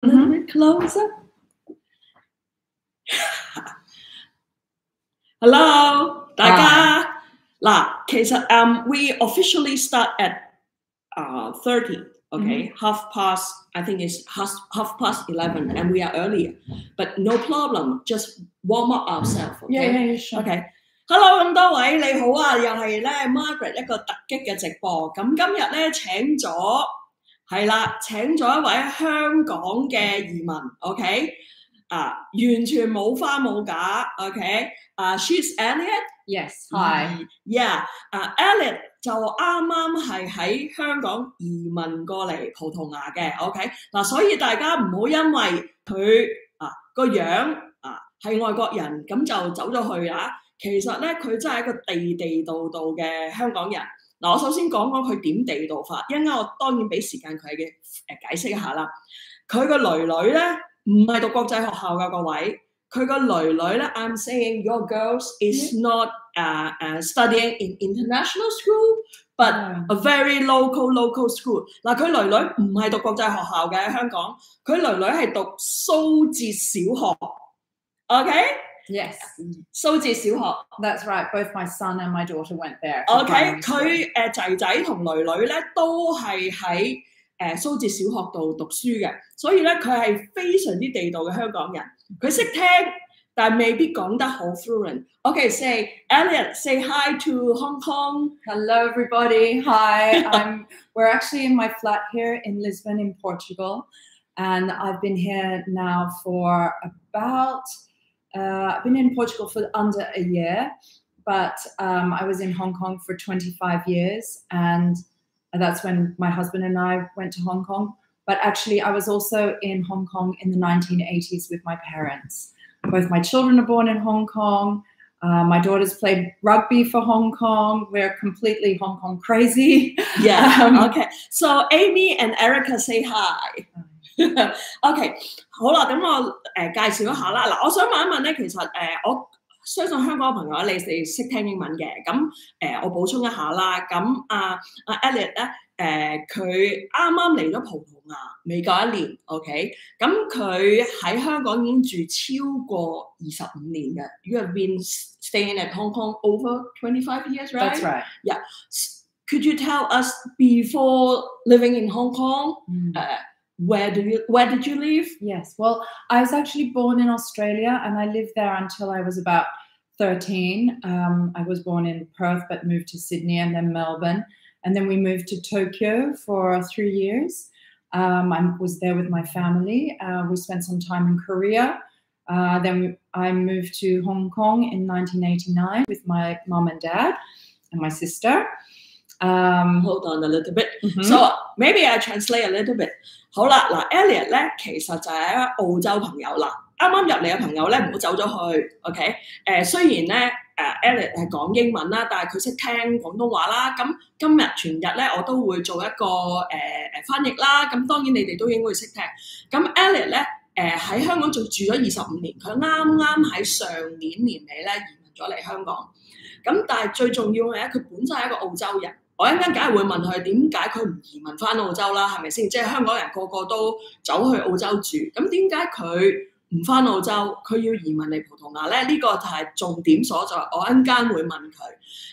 A little bit closer. Hello， 大家嗱，其實we officially start at 30. Okay, half past. I think it's half past 11, and we are earlier. But no problem. Just warm up ourselves. Okay. Yeah, sure. Okay. Hello， 咁多位你好啊，又係咧 Margaret 一個突擊嘅直播。咁今日咧請咗一位香港嘅移民 ，OK， 完全冇花冇假 ，OK，she's Eliette。 Yes, hi. Yeah，Eliette 就啱啱係喺香港移民過嚟葡萄牙嘅 ，OK， 嗱，所以大家唔好因為佢個樣係外國人咁就走咗去啦。其實咧，佢真係一個地道嘅香港人。嗱，我首先講佢點地道法，一陣間我當然俾時間佢嘅解釋一下啦。佢個女女咧唔係讀國際學校㗎，各位。佢個女女咧 ，I'm saying your girls is not studying in international school, but a very local school。嗱，佢女女唔係讀國際學校嘅喺香港，佢女女係讀蘇浙小學 ，OK？Yes， 蘇浙小學。That's right. Both my son and my daughter went there. OK， 佢仔仔同女女咧都係喺蘇浙小學度讀書嘅，所以咧佢係非常之地道嘅香港人。佢識聽，但未必講得好 fluent。Okay, say Eliette, say hi to Hong Kong. Hello, everybody. Hi. We're actually in my flat here in Lisbon, in Portugal, and I've been here now for about. I've been in Portugal for under a year, but I was in Hong Kong for 25 years, and that's when my husband and I went to Hong Kong. But actually, I was also in Hong Kong in the 1980s with my parents. Both my children are born in Hong Kong. My daughters played rugby for Hong Kong. We're completely Hong Kong crazy. Yeah. Okay. So Amy and Erica say hi. OK， 好啦，咁我介紹一下啦。嗱，我想問一問咧，其實我相信香港嘅朋友你哋識聽英文嘅，咁我補充一下啦。咁Eliette 咧，佢啱啱嚟咗葡萄牙未夠1年 ，OK， 咁佢喺香港已經住超過25年嘅。You have been staying at Hong Kong over 25 years, right? That's right. Yeah. Could you tell us before living in Hong Kong? Where did you live? Yes, well, I was actually born in Australia, and I lived there until I was about 13. I was born in Perth, but moved to Sydney and then Melbourne. And then we moved to Tokyo for 3 years. I was there with my family. We spent some time in Korea. Then I moved to Hong Kong in 1989 with my mom and dad and my sister. Hold on a little bit. So maybe I translate a little bit. 好啦，嗱 ，Eliette 咧其實就係一個澳洲朋友啦。啱啱入嚟嘅朋友咧，唔好走咗去 ，OK？ 雖然咧Eliette 係講英文啦，但係佢識聽廣東話啦。咁今日全日咧，我都會做一個翻譯啦。咁當然你哋都應該識聽。咁 Eliette 咧喺香港仲住咗25年，佢啱喺上年年尾咧移民咗嚟香港。咁但係最重要嘅係佢本身係一個澳洲人。我一陣間梗係會問佢點解佢唔移民翻澳洲啦，係咪先？即係香港人個個都走去澳洲住，咁點解佢唔翻澳洲？佢要移民嚟葡萄牙咧？呢個就係重點所在。我一陣間會問佢。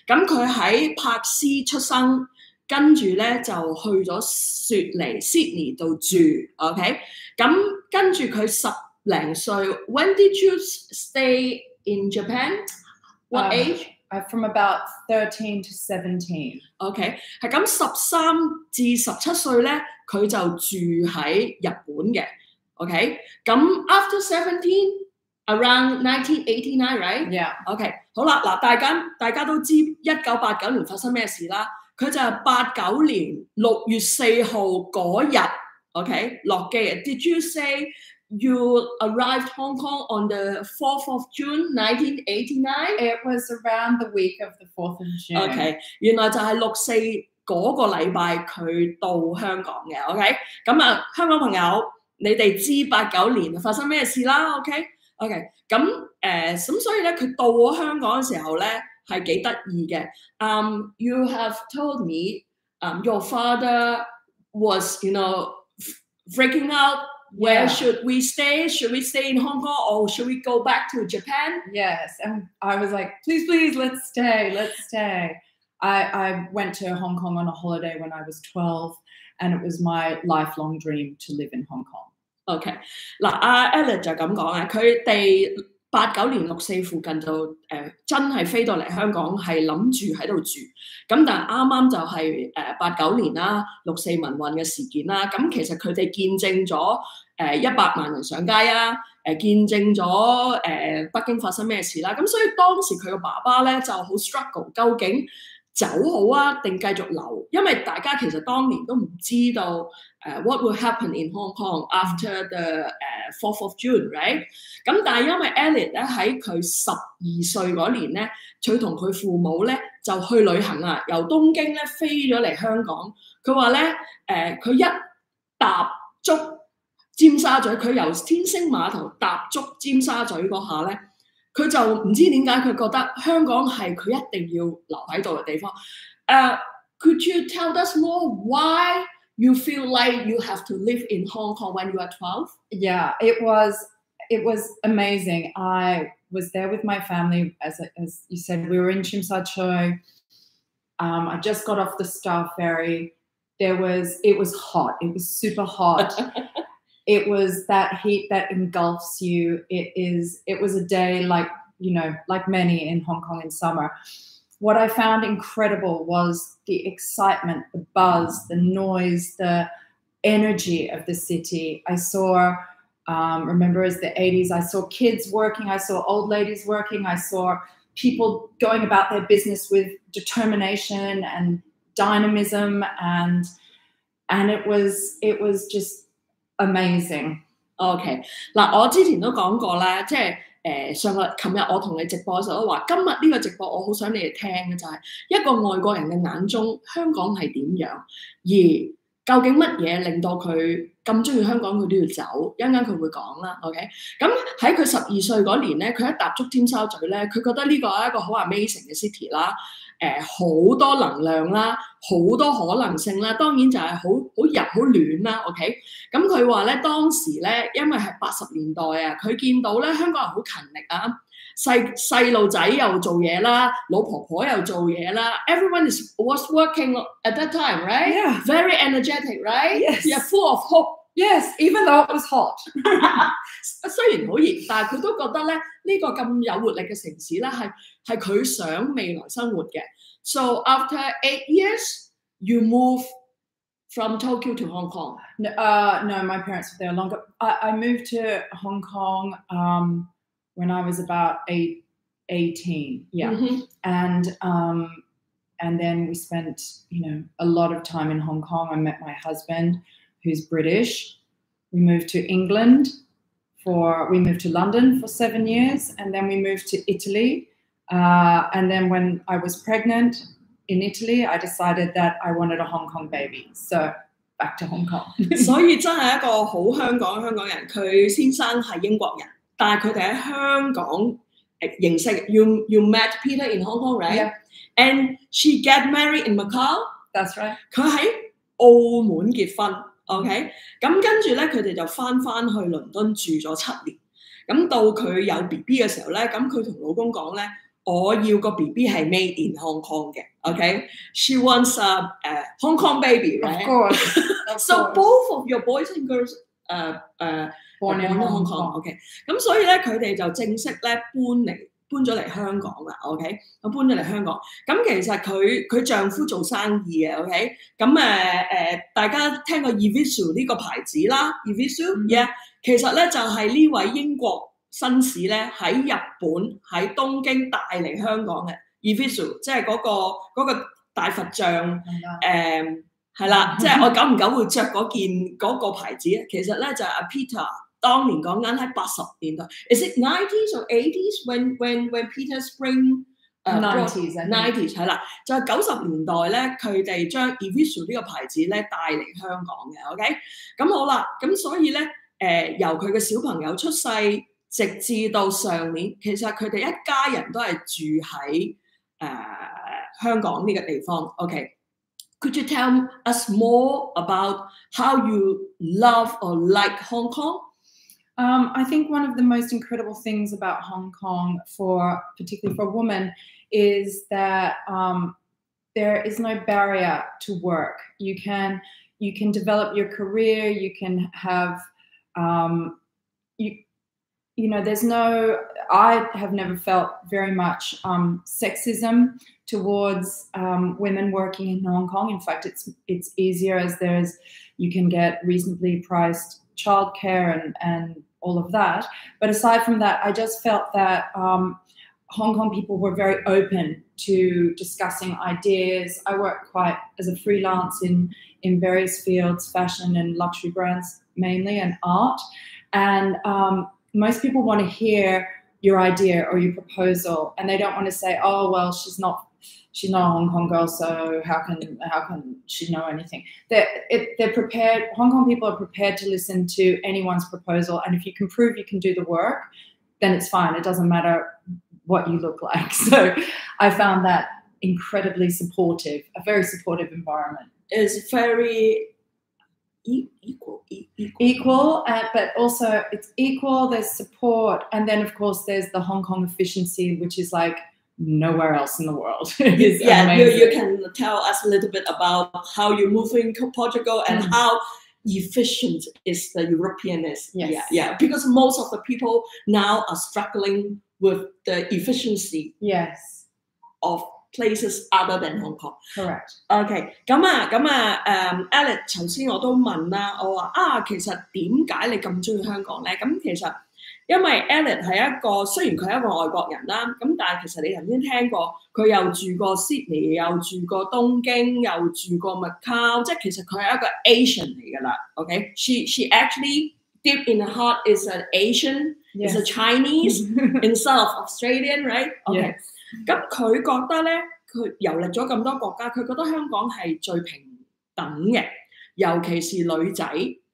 咁佢喺珀斯出生，跟住咧就去咗雪梨 Sydney 度住 ，OK？ 咁跟住佢10零歲。When did you stay in Japan? What age? From about 13 to 17. OK， 係咁13至17歲咧，佢就住喺日本嘅。OK， 咁 after 17 around 1989 right? Yeah. OK， 好啦，嗱，大家都知1989年發生咩事啦。佢就係89年6月4號嗰日 ，OK 落機嘅。Did you say you arrived Hong Kong on the 4th of June 1989? It was around the week of the 4th of June. OK， 原來就係64嗰個禮拜佢到香港嘅。OK， 咁香港朋友，你哋知89年發生咩事啦 ？OK， 咁所以咧，佢到咗香港嘅時候咧係幾得意嘅。You have told me your father was freaking out Where should we stay? Should we stay in Hong Kong or should we go back to Japan? Yes, and I was like, please, let's stay. I went to Hong Kong on a holiday when I was 12, and it was my lifelong dream to live in Hong Kong. OK， 嗱，Eliette 就咁講啊，佢哋89年6·4附近就真係飛到嚟香港，係諗住喺度住。咁但係啱就係89年啦，6·4民運嘅事件啦。咁其實佢哋見證咗100萬人上街啊，見證咗北京發生咩事啦。咁所以當時佢個爸爸咧就好 struggle， 究竟走好啊定繼續留？因為大家其實當年都唔知道what will happen in Hong Kong after the 4th of June，right？ 咁但係因為 Eliette 咧喺佢12歲嗰年咧，佢同佢父母咧就去旅行啊，由東京咧飛咗嚟香港。佢話咧佢一踏足尖沙咀，佢由天星碼頭踏足尖沙咀嗰下咧。佢就唔知點解佢覺得香港係佢一定要留喺度嘅地方。Could you tell us more why you feel like you have to live in Hong Kong when you are 12? Yeah, it was amazing. I was there with my family, as you said. We were in Tsim Sha Tsui. I just got off the Star Ferry. It was hot. It was super hot. It was that heat that engulfs you. It was a day like many in Hong Kong in summer. What I found incredible was the excitement, the buzz, the noise, the energy of the city. I saw, remember as the 80s, I saw kids working, I saw old ladies working, I saw people going about their business with determination and dynamism, and it was just amazing. OK， 嗱，我之前都講過啦，即係琴日我同你直播嘅時候都話，今日呢個直播我好想你哋聽嘅就係一個外國人嘅眼中，香港係點樣，而究竟乜嘢令到佢咁中意香港，佢都要走，一陣間佢會講啦。OK， 咁喺佢12歲嗰年咧，佢一踏足尖沙咀咧，佢覺得呢個係一個好 amazing 嘅 city 啦。好多能量啦，好多可能性啦，當然就係好熱好暖啦 ，OK。咁佢話咧，當時咧，因為係80年代啊，佢見到咧香港人好勤力啊，細路仔又做嘢啦，老婆婆又做嘢啦 ，everyone was working at that time, right? Yeah. Very energetic, right? Yes. Yeah, full of hope. Yes, even though it was hot. 雖然好熱，但係佢都覺得咧呢個咁有活力嘅城市咧係佢想未來生活嘅。So after 8 years, you move from Tokyo to Hong Kong. No, my parents were there longer. I moved to Hong Kong when I was about 18. Yeah, and then we spent a lot of time in Hong Kong. I met my husband, who's British. We moved to England we moved to London for 7 years, and then we moved to Italy. And then when I was pregnant in Italy, I decided that I wanted a Hong Kong baby. So back to Hong Kong. 所以真係一個好香港人，佢先生係英國人，但係佢哋喺香港認識。You met Peter in Hong Kong, right? Yeah. And she get married in Macau. That's right. 佢喺澳門結婚。OK， 咁跟住咧，佢哋就翻去倫敦住咗7年。咁到佢有 BB 嘅時候咧，咁佢同老公講咧，我要個 BB 係 made in Hong Kong 嘅。OK，she wants a Hong Kong baby, right? Of course. So both of your boys and girls born in Hong Kong. OK， 咁所以咧，佢哋就正式咧搬咗嚟香港啦 ，OK， 咁搬咗嚟香港。咁其實佢丈夫做生意嘅 ，OK， 咁大家聽過 Evisu 呢個牌子啦 ，Evisu，yeah， 其實咧就係呢位英國紳士咧喺日本喺東京帶嚟香港嘅 Evisu， 即係嗰個大佛像，係啦，即係我久唔久會着嗰個牌子，其實咧就係阿 Peter。當年講緊喺80年代 ，is it 90s or 80s when Peter Spring90s 係啦，就係90年代咧，佢哋將 Evisu 呢個牌子咧帶嚟香港嘅 ，OK， 咁好啦，咁所以咧由佢嘅小朋友出世，直至到上年，其實佢哋一家人都係住喺香港呢個地方 ，OK。Could you tell us more about how you love or like Hong Kong? I think one of the most incredible things about Hong Kong, particularly for a woman, is that there is no barrier to work. You can develop your career. You can have I have never felt very much sexism towards women working in Hong Kong. In fact, it's easier as you can get reasonably priced childcare and all of that. But aside from that, I just felt that Hong Kong people were very open to discussing ideas. I work quite as a freelance in various fields, fashion and luxury brands mainly, and art. And most people want to hear your idea or your proposal, and they don't want to say, "Oh, well, she's not a Hong Kong girl, so how can she know anything?" They're prepared. Hong Kong people are prepared to listen to anyone's proposal, and if you can prove you can do the work, then it's fine. It doesn't matter what you look like. So I found that incredibly supportive, a very supportive environment. It's very equal, but also it's equal. There's support, and then of course there's the Hong Kong efficiency, which is like nowhere else in the world. Yeah, you can tell us a little bit about how you move into Portugal and how efficient is the Europeanness. Yes. Yeah, because most of the people now are struggling with the efficiency of places other than Hong Kong. Correct. OK， Eliette 頭先我都問啦，我話其實點解你咁中意香港咧？咁其實因為 Eliette 係一個雖然佢係一個外國人啦，咁但係其實你頭先聽過佢又住過 Sydney， 又住過東京，又住過 Macau， 即係其實佢係一個 Asian 嚟㗎啦。OK，she actually deep in the heart is an Asian，is a Chinese instead of Australian，right？ OK。咁佢覺得咧，佢遊歷咗咁多國家，佢覺得香港係最平等嘅，尤其是女仔。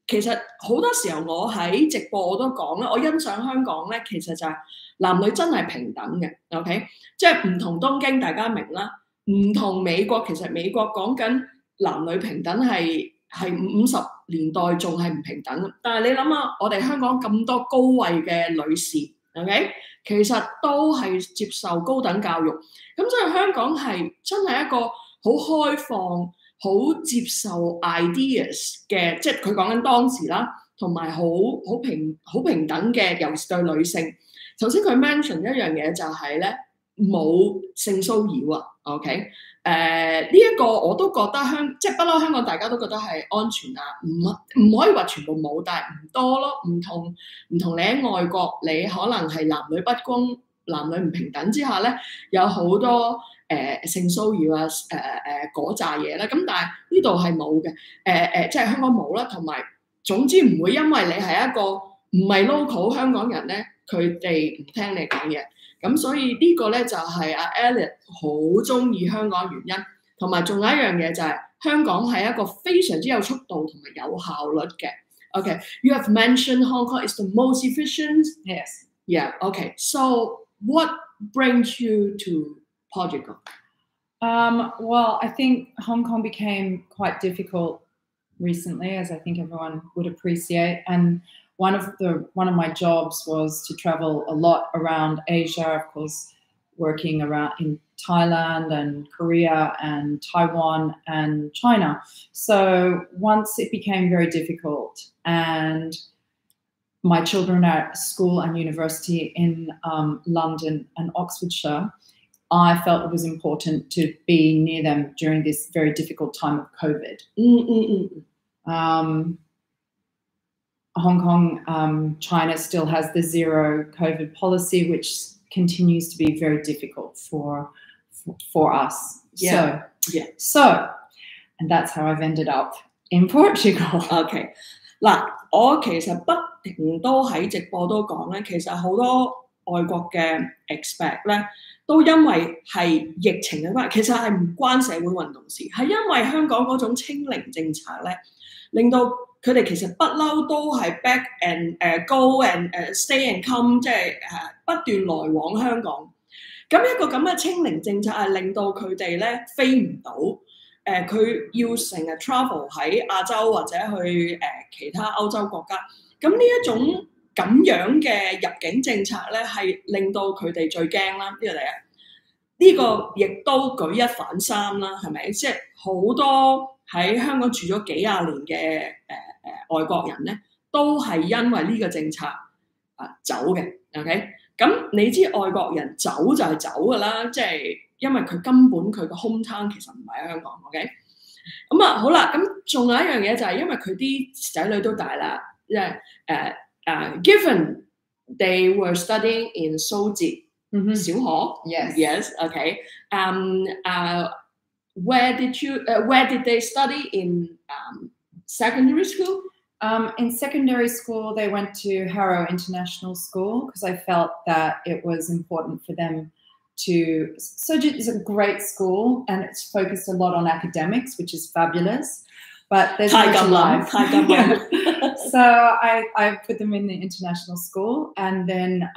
其實好多時候我喺直播我都講啦，我欣賞香港咧，其實就係男女真係平等嘅 ，OK， 即係唔同東京大家明啦，唔同美國，其實美國講緊男女平等係50年代仲係唔平等，但係你諗下，我哋香港咁多高位嘅女士 ，OK。其實都係接受高等教育，咁所以香港係真係一個好開放、好接受 ideas 嘅，即係佢講緊當時啦，同埋好平等嘅，尤其是對女性。頭先佢 mention 一樣嘢就係咧冇性騷擾啊 ，OK？ 呢一個我都覺得即係不嬲香港大家都覺得係安全啊，唔可以話全部冇，但係唔多咯。唔同你喺外國，你可能係男女不公、男女唔平等之下咧，有好多性騷擾啊嗰扎嘢啦。咁但係呢度係冇嘅，即係香港冇啦。同埋總之唔會因為你係一個唔係 local 香港人咧，佢哋唔聽你講嘢。咁所以呢個咧就係阿 Eliette 好中意香港原因，同埋仲有一樣嘢就係香港係一個非常之有速度同埋有效率嘅。Okay, you have mentioned Hong Kong is the most efficient. Yes. Yeah. Okay. So what brings you to Portugal? Well, I think Hong Kong became quite difficult recently, as I think everyone would appreciate, and one of my jobs was to travel a lot around Asia, of course, working around in Thailand and Korea and Taiwan and China. So once it became very difficult and my children are at school and university in London and Oxfordshire, I felt it was important to be near them during this very difficult time of COVID. Hong Kong, China still has the zero COVID policy, which continues to be very difficult for us. So, and that's how I've ended up in Portugal. Okay. 嗱，我其實不停都喺直播都講咧，其實好多外國嘅 expat 咧，都因為係疫情嘅關係，其實係唔關社會運動事，係因為香港嗰種清零政策咧，令到佢哋其實不嬲都係 back and go and stay and come， 即係不斷來往香港。咁一個咁嘅清零政策係令到佢哋咧飛唔到，佢要成日 travel 喺亞洲或者去其他歐洲國家，咁呢一種咁樣嘅入境政策咧，係令到佢哋最驚啦。呢個第一，呢個亦都舉一反三啦，係咪？即係好多喺香港住咗幾廿年嘅外國人咧，都係因為呢個政策走嘅。OK， 咁你知外國人走就係走㗎啦，即係因為佢根本佢個 home town 其實唔係喺香港。OK， 咁好啦，咁仲有一樣嘢就係因為佢啲仔女都大啦，即係given they were studying in 蘇浙小學 yes okay where did they study in secondary school? In secondary school, they went to Harrow International School because I felt that it was important for them to. Soju is a great school and it's focused a lot on academics, which is fabulous. But there's more to life. So I put them in the international school, and then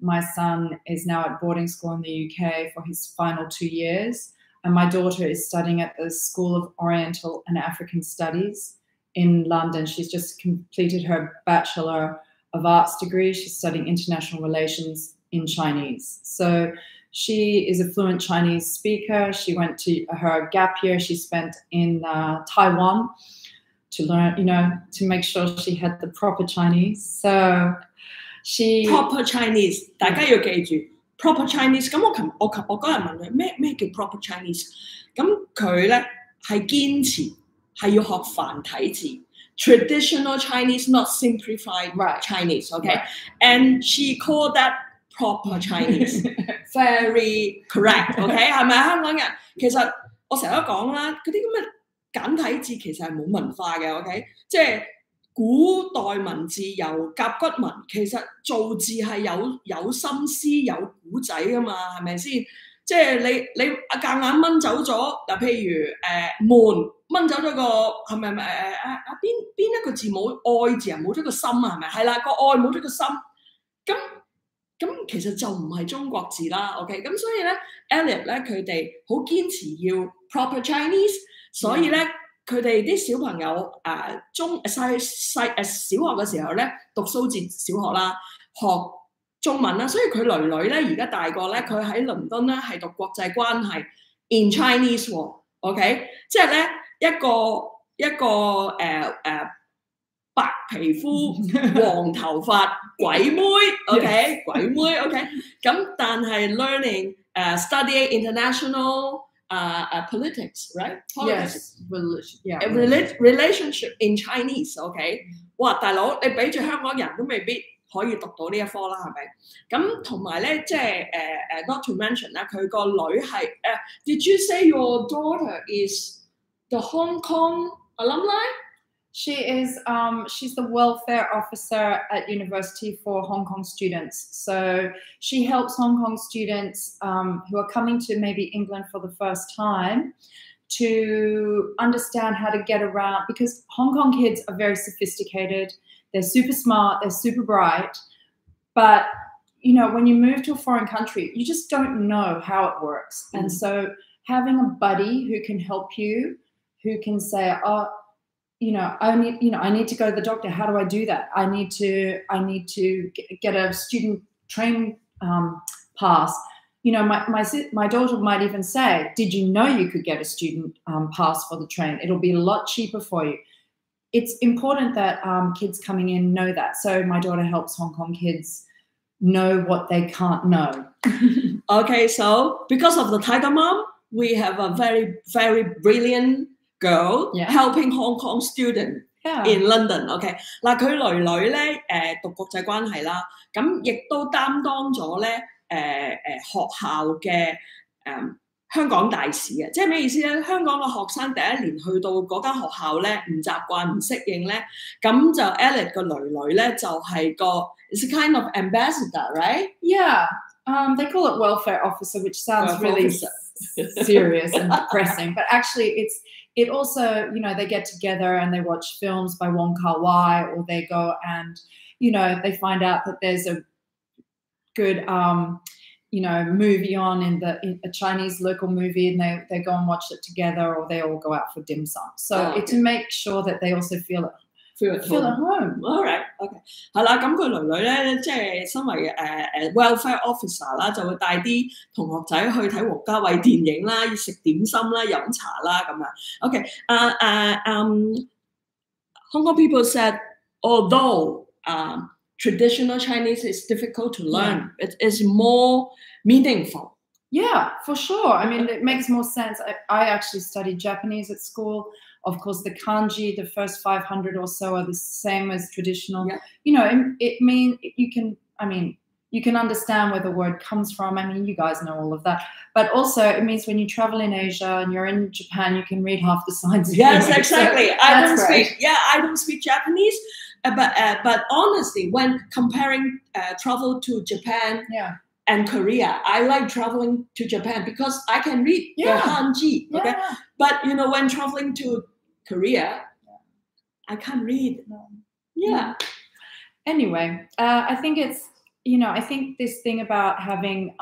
my son is now at boarding school in the UK for his final 2 years, and my daughter is studying at the School of Oriental and African Studies in London. She's just completed her Bachelor of Arts degree. She's studying international relations in Chinese. So she is a fluent Chinese speaker. She went to her gap year she spent in Taiwan to learn, to make sure she had the proper Chinese. So she proper Chinese， 大家要記住 proper Chinese。咁我嗰日問佢咩叫 proper Chinese， 咁佢咧係堅持係要學繁體字 traditional Chinese, not simplified Chinese。Okay，and she called that proper Chinese very correct。OK， 係咪香港人？其實我成日都講啦，嗰啲咁嘅簡體字其實係冇文化嘅。OK， 即係古代文字由甲骨文，其實造字係有心思有古仔噶嘛，係咪先？即係你夾硬掹走咗嗱，譬如門掹走咗個係咪邊一個字冇愛字啊？冇咗個心啊？係咪？係啦，個愛冇咗個心，咁其實就唔係中國字啦。OK， 咁所以咧 Eliette 咧佢哋好堅持要 proper Chinese， 所以咧佢哋啲小朋友小學嘅時候咧讀蘇浙小學啦，學中文啦，所以佢女女咧而家大個咧，佢喺倫敦咧係讀國際關係 in Chinese 喎。OK， 即係咧一個白皮膚、黃頭髮、鬼妹 ，OK， 鬼妹 ，OK， 咁但係 learning studying international politics, right? Politics. Yes, relationship in Chinese, OK， 哇，大佬你俾住香港人都未必可以讀到呢一科啦，係咪？咁同埋咧，即係not to mention 啦，佢個女係Did you say your daughter is the Hong Kong alumni? She is. She's the welfare officer at university for Hong Kong students. So she helps Hong Kong students who are coming to maybe England for the first time to understand how to get around, because Hong Kong kids are very sophisticated. They're super smart. They're super bright. But when you move to a foreign country, you just don't know how it works. And so having a buddy who can help you, who can say, I need to go to the doctor. How do I do that? I need to get a student train pass. My daughter might even say, did you know you could get a student pass for the train? It'll be a lot cheaper for you. It's important that kids coming in know that. So my daughter helps Hong Kong kids know what they can't know. Okay, so because of the Tiger Mom, we have a very, very brilliant girl helping Hong Kong student in London。 OK， 嗱佢女女咧讀國際關係啦，咁亦都擔當咗咧學校嘅香港大使啊！即係咩意思咧？香港嘅學生第一年去到嗰間學校咧，唔習慣唔適應咧，咁就 Eliette 個女女咧就係個 it's a kind of ambassador, right? Yeah, they call it welfare officer, which sounds really serious and depressing, but actually it also, they get together and they watch films by Wong Kar-wai, or they go and, they find out that there's a good, movie on in a Chinese local movie, and they go and watch it together, or they all go out for dim sum. So to make sure that they also feel at home. All right, OK， 係啦，咁佢女咧，即係身為welfare officer 啦，就會帶啲同學仔去睇王家衛電影啦，要食點心啦，飲茶啦咁樣。OK， Hong Kong people said although traditional Chinese is difficult to learn, it is more meaningful. Yeah, for sure. I mean, it makes more sense. I actually studied Japanese at school. Of course, the kanji, the first 500 or so, are the same as traditional. Yeah. It means you can understand where the word comes from. I mean, you guys know all of that. But also, it means when you travel in Asia and you're in Japan, you can read half the signs. Yes, exactly. So I don't speak Japanese. But honestly, when comparing travel to Japan and Korea, I like traveling to Japan because I can read the kanji. Okay, but when traveling to Korea, I can't read. Yeah. Anyway, I think it's I think this thing about having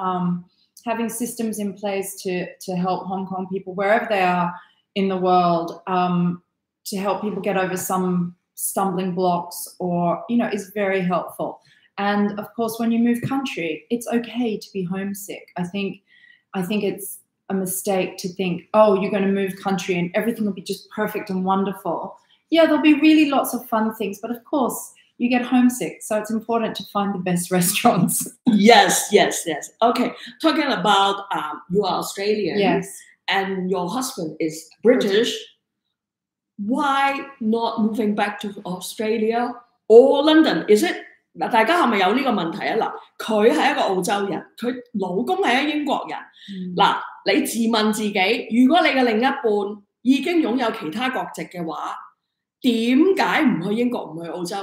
systems in place to help Hong Kong people wherever they are in the world, to help people get over some stumbling blocks or is very helpful. And of course, when you move country, it's okay to be homesick. I think it's a mistake to think, oh, you're going to move country and everything will be just perfect and wonderful. Yeah, there'll be really lots of fun things, but of course you get homesick, so it's important to find the best restaurants. Yes. Okay, talking about you are Australian, yes, and your husband is British. Why not moving back to Australia or London? Is it 嗱？大家係咪有呢個問題啊？嗱，佢係一個澳洲人，佢老公係一個英國人。嗱，你自問自己，如果你嘅另一半已經擁有其他國籍嘅話，點解唔去英國唔去澳洲？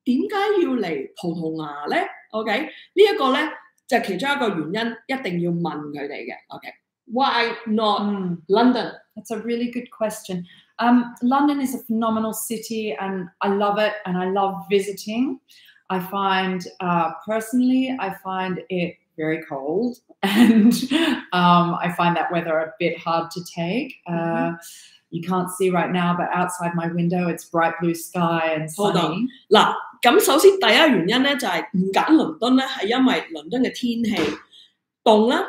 點解要嚟葡萄牙咧 ？OK， 呢一個咧就係其中一個原因，一定要問佢哋嘅。OK，Why not London? That's a really good question. London is a phenomenal city, and I love it, and I love visiting. I find, personally, I find it very cold, and I find that weather a bit hard to take. You can't see right now, but outside my window, it's bright blue sky and sunny. 嗱，咁首先第一原因咧就係唔揀倫敦咧，係因為倫敦嘅天氣凍啦，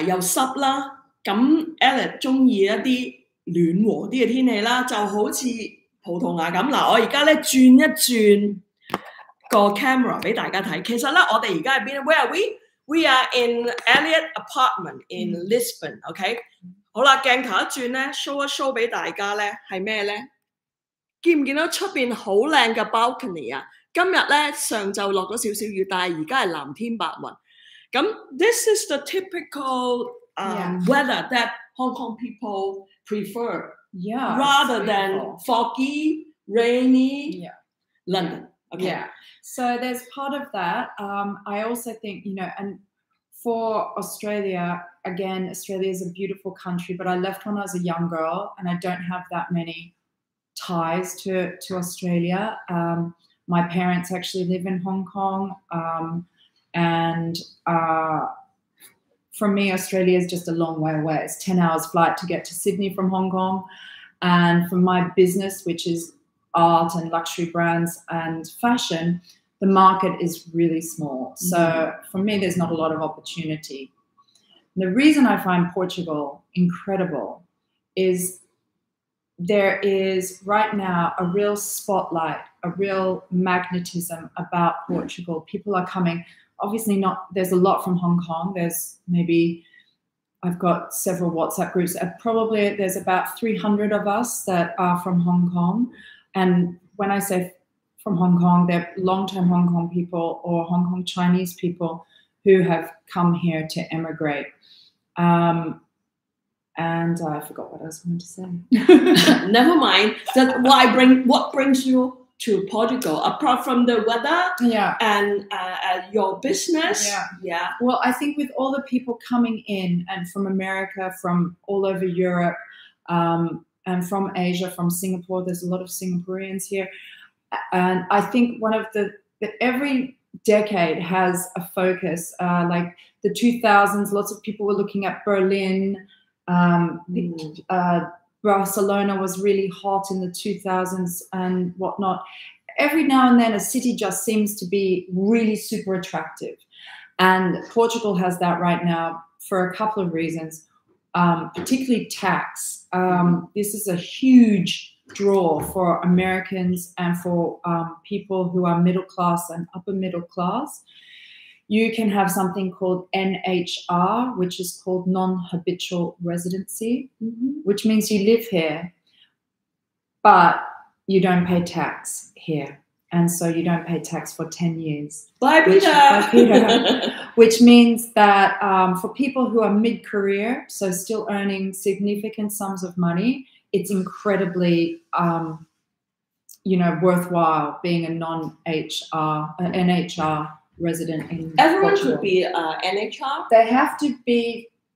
又濕啦。咁 Eliette 中意一啲暖和啲嘅天氣啦，就好似葡萄牙咁。嗱，我而家咧轉一轉個 camera 俾大家睇。其實咧，我哋而家喺邊 ？Where are we? We are in Eliette apartment in Lisbon. OK， 好啦，鏡頭一轉咧 ，show 一 show 俾大家咧係咩咧？見唔見到出邊好靚嘅 balcony 啊？今日咧上晝落咗少少雨，但係而家係藍天白雲。咁 this is the typical weather that Hong Kong people prefer, rather than foggy, rainy London. Okay. Yeah. So there's part of that. I also think, and for Australia, again, Australia is a beautiful country, but I left when I was a young girl, and I don't have that many ties to Australia. My parents actually live in Hong Kong, and for me, Australia is just a long way away. It's 10 hours flight to get to Sydney from Hong Kong. And for my business, which is art and luxury brands and fashion, the market is really small. So for me, there's not a lot of opportunity. And the reason I find Portugal incredible is there is right now a real spotlight, a real magnetism about Portugal. People are coming. Obviously not, there's a lot from Hong Kong. There's maybe, I've got several WhatsApp groups. Probably there's about 300 of us that are from Hong Kong. And when I say from Hong Kong, they're long-term Hong Kong people or Hong Kong Chinese people who have come here to emigrate. And I forgot what I was going to say. Never mind. What brings you to Portugal, apart from the weather and your business? Well, I think with all the people coming in and from America, from all over Europe, and from Asia, from Singapore, there's a lot of Singaporeans here. And I think one of every decade has a focus. Like the 2000s, lots of people were looking at Berlin. Barcelona was really hot in the 2000s and whatnot. Every now and then, a city just seems to be really super attractive. And Portugal has that right now for a couple of reasons, particularly tax. This is a huge draw for Americans and for people who are middle class and upper middle class. You can have something called NHR, which is called non-habitual residency, which means you live here, but you don't pay tax here. And so you don't pay tax for 10 years. Bye, Peter. Which means that for people who are mid-career, so still earning significant sums of money, it's incredibly, worthwhile being a NHR resident in Everyone Portugal. could be NHR?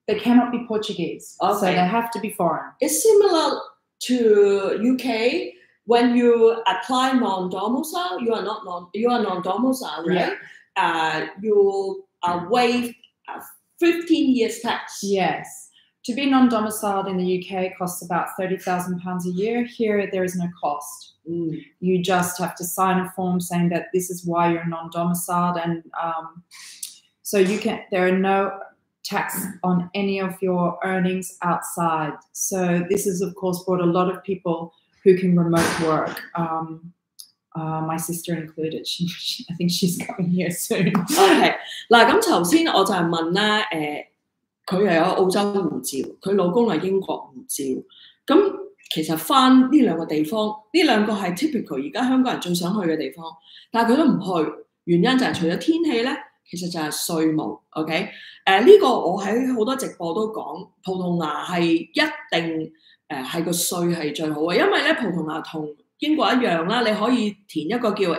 They cannot be Portuguese. Okay. So they have to be foreign. It's similar to UK. When you apply non-domicile, you are non-domicile, right? Yeah. You are waived 15 years tax. Yes. To be non-domiciled in the UK costs about £30,000 a year. Here, there is no cost. You just have to sign a form saying that this is why you're non-domiciled, and so there are no tax on any of your earnings outside. So this has, of course, brought a lot of people who can remote work. My sister included. I think she's coming here soon. Okay. 嗱，咁頭先我就係問啦，佢又有澳洲護照，佢老公係英國護照。咁其實翻呢兩個地方，呢兩個係 typical 而家香港人最想去嘅地方，但係佢都唔去，原因就係除咗天氣咧，其實就係稅務。OK， 呢個我喺好多直播都講，葡萄牙係一定係個稅係最好嘅，因為咧葡萄牙同英國一樣啦，你可以填一個叫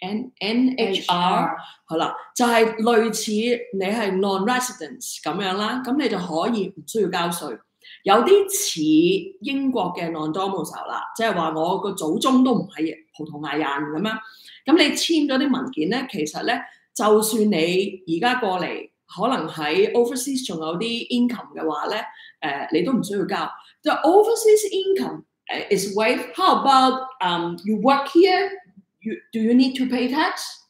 NHR 係啦，就係類似你係 non-residence 咁樣啦，咁你就可以唔需要交稅。有啲似英國嘅 non-domicile 啦，即係話我個祖宗都唔係葡萄牙人咁樣。咁你簽咗啲文件咧，其實咧，就算你而家過嚟，可能喺 overseas 仲有啲 income 嘅話咧，你都唔需要交。The overseas income is waived. How about you work here? Do you need to pay tax?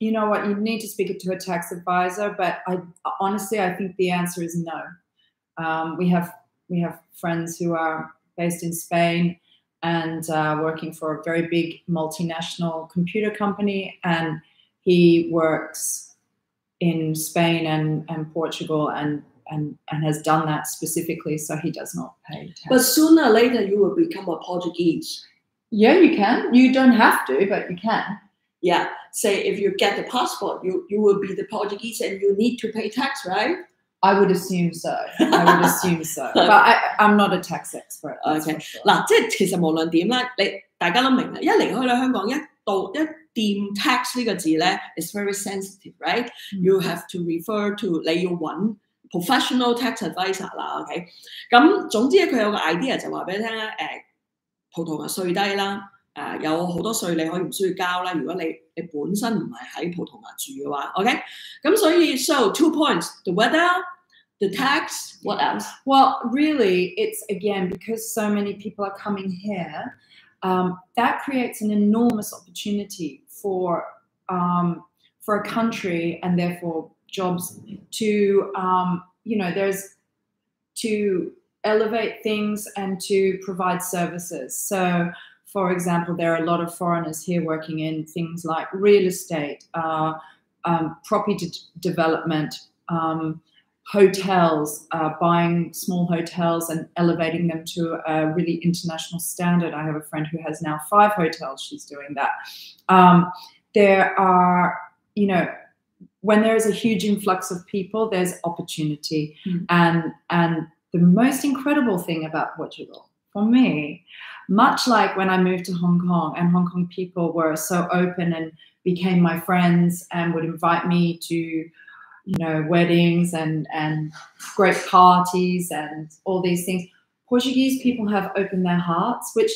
You know what? You need to speak to a tax advisor, but honestly, I think the answer is no. We have friends who are based in Spain and working for a very big multinational computer company, and he works in Spain and Portugal and has done that specifically, so he does not pay tax. But sooner or later you will become a Portuguese. Yeah, you can. You don't have to, but you can. Yeah. Say if you get the passport, you will be the Portuguese and you need to pay tax, right? I would assume so. But I'm not a tax expert. Okay. 嗱，即係其實無論點啦，大家都明啦。一離開咧香港，一掂 tax 呢個字咧 is very sensitive, right? You have to refer to 你要揾 professional tax advisor 啦 ，OK？ 咁總之佢有個 idea 就話俾你聽咧，葡萄牙稅低啦，有好多稅你可以唔需要交啦。如果你本身唔係喺葡萄牙住嘅話 ，OK？ 咁所以 so 2 points: the weather, the tax. What else? Well, really, it's again because so many people are coming here. That creates an enormous opportunity for a country and therefore jobs to there's to elevate things and to provide services. So, for example, there are a lot of foreigners here working in things like real estate, property development, hotels, buying small hotels and elevating them to a really international standard. I have a friend who has now 5 hotels. She's doing that. There are, when there is a huge influx of people, there's opportunity. And the most incredible thing about Portugal, for me, much like when I moved to Hong Kong, and Hong Kong people were so open and became my friends and would invite me to, weddings and great parties and all these things. Portuguese people have opened their hearts, which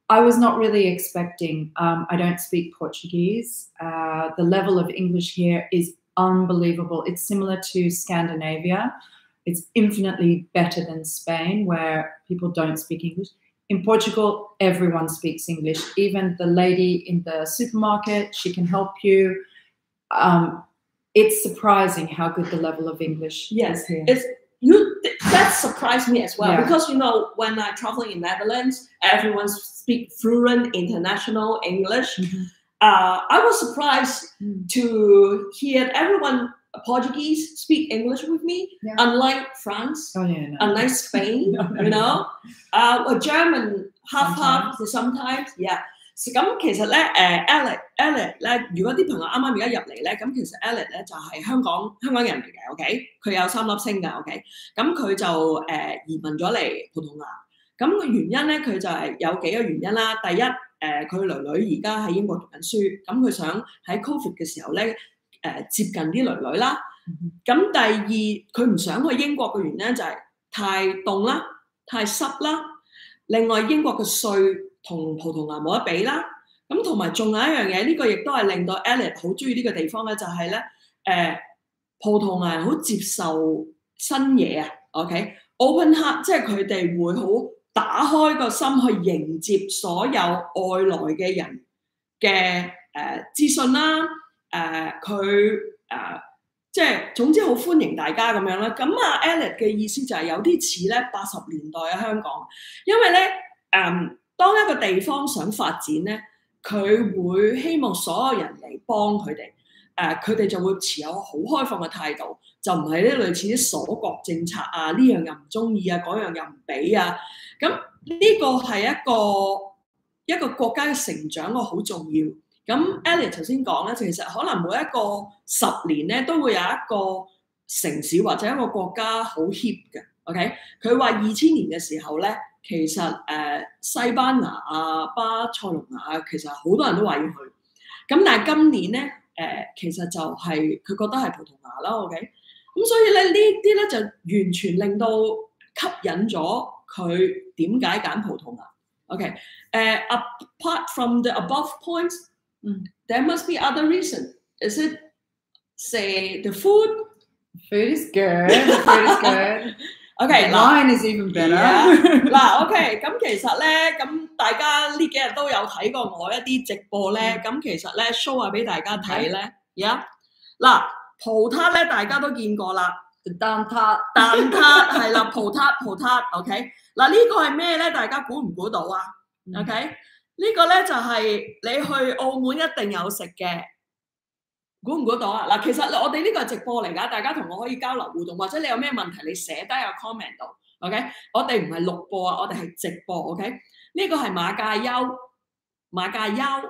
I was not really expecting. I don't speak Portuguese. The level of English here is unbelievable. It's similar to Scandinavia. It's infinitely better than Spain, where people don't speak English. In Portugal, everyone speaks English. Even the lady in the supermarket, she can help you. It's surprising how good the level of English is here. That surprised me as well, Yeah. because when I travel in Netherlands, everyone speak fluent international English. I was surprised to hear everyone Portuguese speak English with me, unlike France, unlike Spain, German half sometimes, yeah. 咁其實咧，Eliette 咧，如果啲朋友啱啱而家入嚟咧，咁其實 Eliette 咧就係香港人嚟嘅 ，OK， 佢有3粒星嘅 ，OK， 咁佢就移民咗嚟葡萄牙，咁個原因咧佢就係有幾個原因啦。第一，佢女而家喺英國讀緊書，咁佢想喺 Covid 嘅時候咧，接近啲女啦。咁第二，佢唔想去英國嘅原因就係太凍啦、太濕啦，另外英國嘅稅同葡萄牙冇得比啦，咁同埋仲有一樣嘢，呢個亦都係令到 Eliette 好中意呢個地方咧，就係咧葡萄牙人好接受新嘢啊 ，OK，open heart， 即係佢哋會好打開個心去迎接所有外來嘅人嘅資訊啦，即係總之好歡迎大家咁樣啦。咁Eliette嘅意思就係有啲似咧80年代嘅香港，因為咧當一個地方想發展咧，佢會希望所有人嚟幫佢哋，佢哋就會持有好開放嘅態度，就唔係啲類似啲鎖國政策啊，呢樣又唔中意啊，嗰樣又唔俾啊。咁呢個係一個國家嘅成長個好重要。咁 Eliette 頭先講咧，其實可能每一個10年咧都會有一個城市或者一個國家好 hit 嘅 ，OK？ 佢話2000年嘅時候咧。其實西班牙啊、巴塞隆拿啊，其實好多人都話要去。咁但係今年咧，其實就係佢覺得係葡萄牙啦 ，OK。咁所以咧呢啲咧就完全令到吸引咗佢點解揀葡萄牙 ，OK。Apart from the above points, there must be other reason. Is it say the food? Food is good. The food is good. OK， wine is even better。嗱 ，OK， 咁其實咧，咁大家呢幾日都有睇過我一啲直播咧，咁其實咧 show 下俾大家睇咧，嗱，葡撻咧大家都見過啦，蛋撻係啦，葡撻 ，OK， 嗱呢個係咩咧？大家估唔估到啊 ？OK， 呢個咧就係你去澳門一定有食嘅。估唔估到啊？嗱，其實我哋呢個係直播嚟㗎，大家同我可以交流互動，或者你有咩問題，你寫低個 comment 度 ，OK？ 我哋唔係錄播啊，我哋係直播 ，OK？ 呢個係馬介休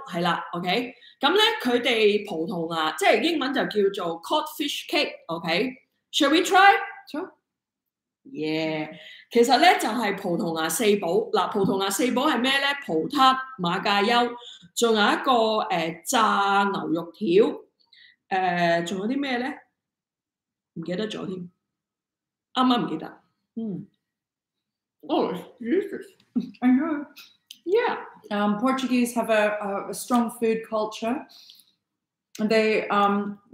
係啦 ，OK？ 咁咧佢哋葡萄牙即係英文就叫做 codfish cake，OK？Shall we try？ Sure。Yeah， 其實咧就係葡萄牙4寶。嗱，葡萄牙4寶係咩咧？葡撻、馬介休，仲有一個炸牛肉條。仲有啲咩咧？唔記得咗添，啱啱唔記得。Oh, Jesus! I know. Yeah. Portuguese have a strong food culture. They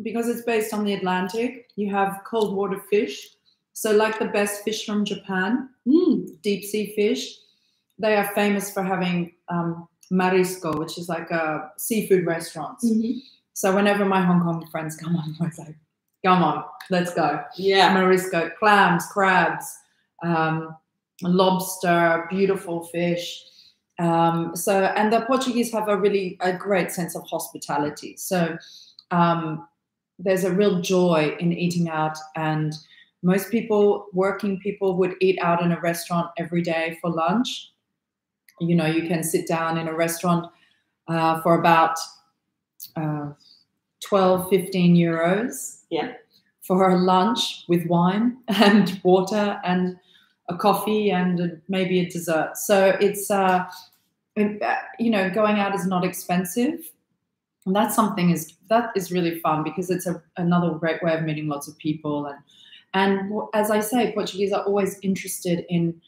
because it's based on the Atlantic, you have cold water fish. So like the best fish from Japan, deep sea fish. They are famous for having marisco, which is like a seafood restaurant. So whenever my Hong Kong friends come on, I'm always like, come on, let's go. Yeah. Marisco, clams, crabs, lobster, beautiful fish. And the Portuguese have a great sense of hospitality. So there's a real joy in eating out, and most people, working people, would eat out in a restaurant every day for lunch. You know, you can sit down in a restaurant for about 12, 15 euros for a lunch with wine and water and a coffee and maybe a dessert. So it's, going out is not expensive. And that's that is really fun because it's another great way of meeting lots of people. And as I say, Portuguese are always interested in